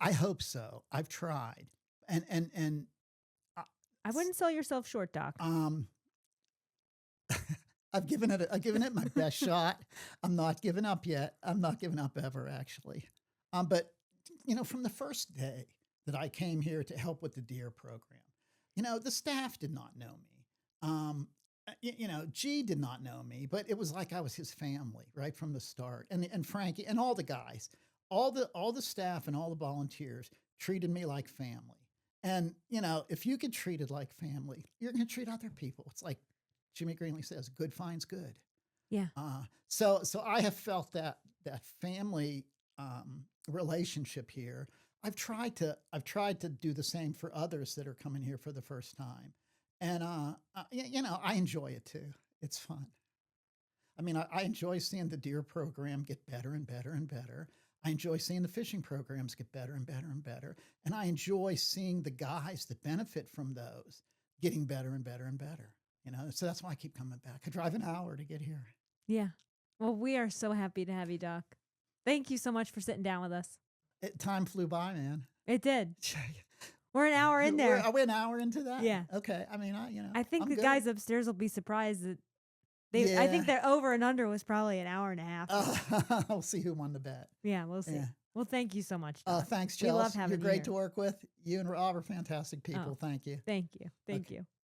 B: I hope so. I've tried. And
A: I wouldn't sell yourself short, Doc.
B: I've given it my best shot. I'm not giving up yet. I'm not giving up ever, actually. But from the first day that I came here to help with the deer program, the staff did not know me. G did not know me, but it was like I was his family right from the start. And Frankie and all the guys, all the staff and all the volunteers treated me like family. And, if you get treated like family, you're going to treat other people. It's like Jimmy Greenlee says, good finds good.
A: Yeah.
B: So I have felt that family relationship here. I've tried to do the same for others that are coming here for the first time, and I enjoy it too. It's fun. I mean, I enjoy seeing the deer program get better and better and better. I enjoy seeing the fishing programs get better and better and better. And I enjoy seeing the guys that benefit from those getting better and better and better. So that's why I keep coming back. I drive an hour to get here.
A: Yeah. Well, we are so happy to have you, Doc. Thank you so much for sitting down with us.
B: Time flew by, man.
A: It did. We're an hour in there.
B: Are we an hour into that?
A: Yeah.
B: Okay. I mean,
A: I think
B: I'm
A: the
B: good.
A: guys upstairs will be surprised that
B: Yeah.
A: I think their over and under was probably an hour and a half.
B: We'll see who won the bet.
A: Yeah, we'll see.
B: Yeah.
A: Well, thank you so much, Doc.
B: Thanks,
A: We
B: Chelsea.
A: love having
B: You're
A: you
B: great
A: here.
B: to work with. You and Rob are fantastic people.
A: Oh.
B: Thank you.
A: Thank you. Thank
B: Okay.
A: you.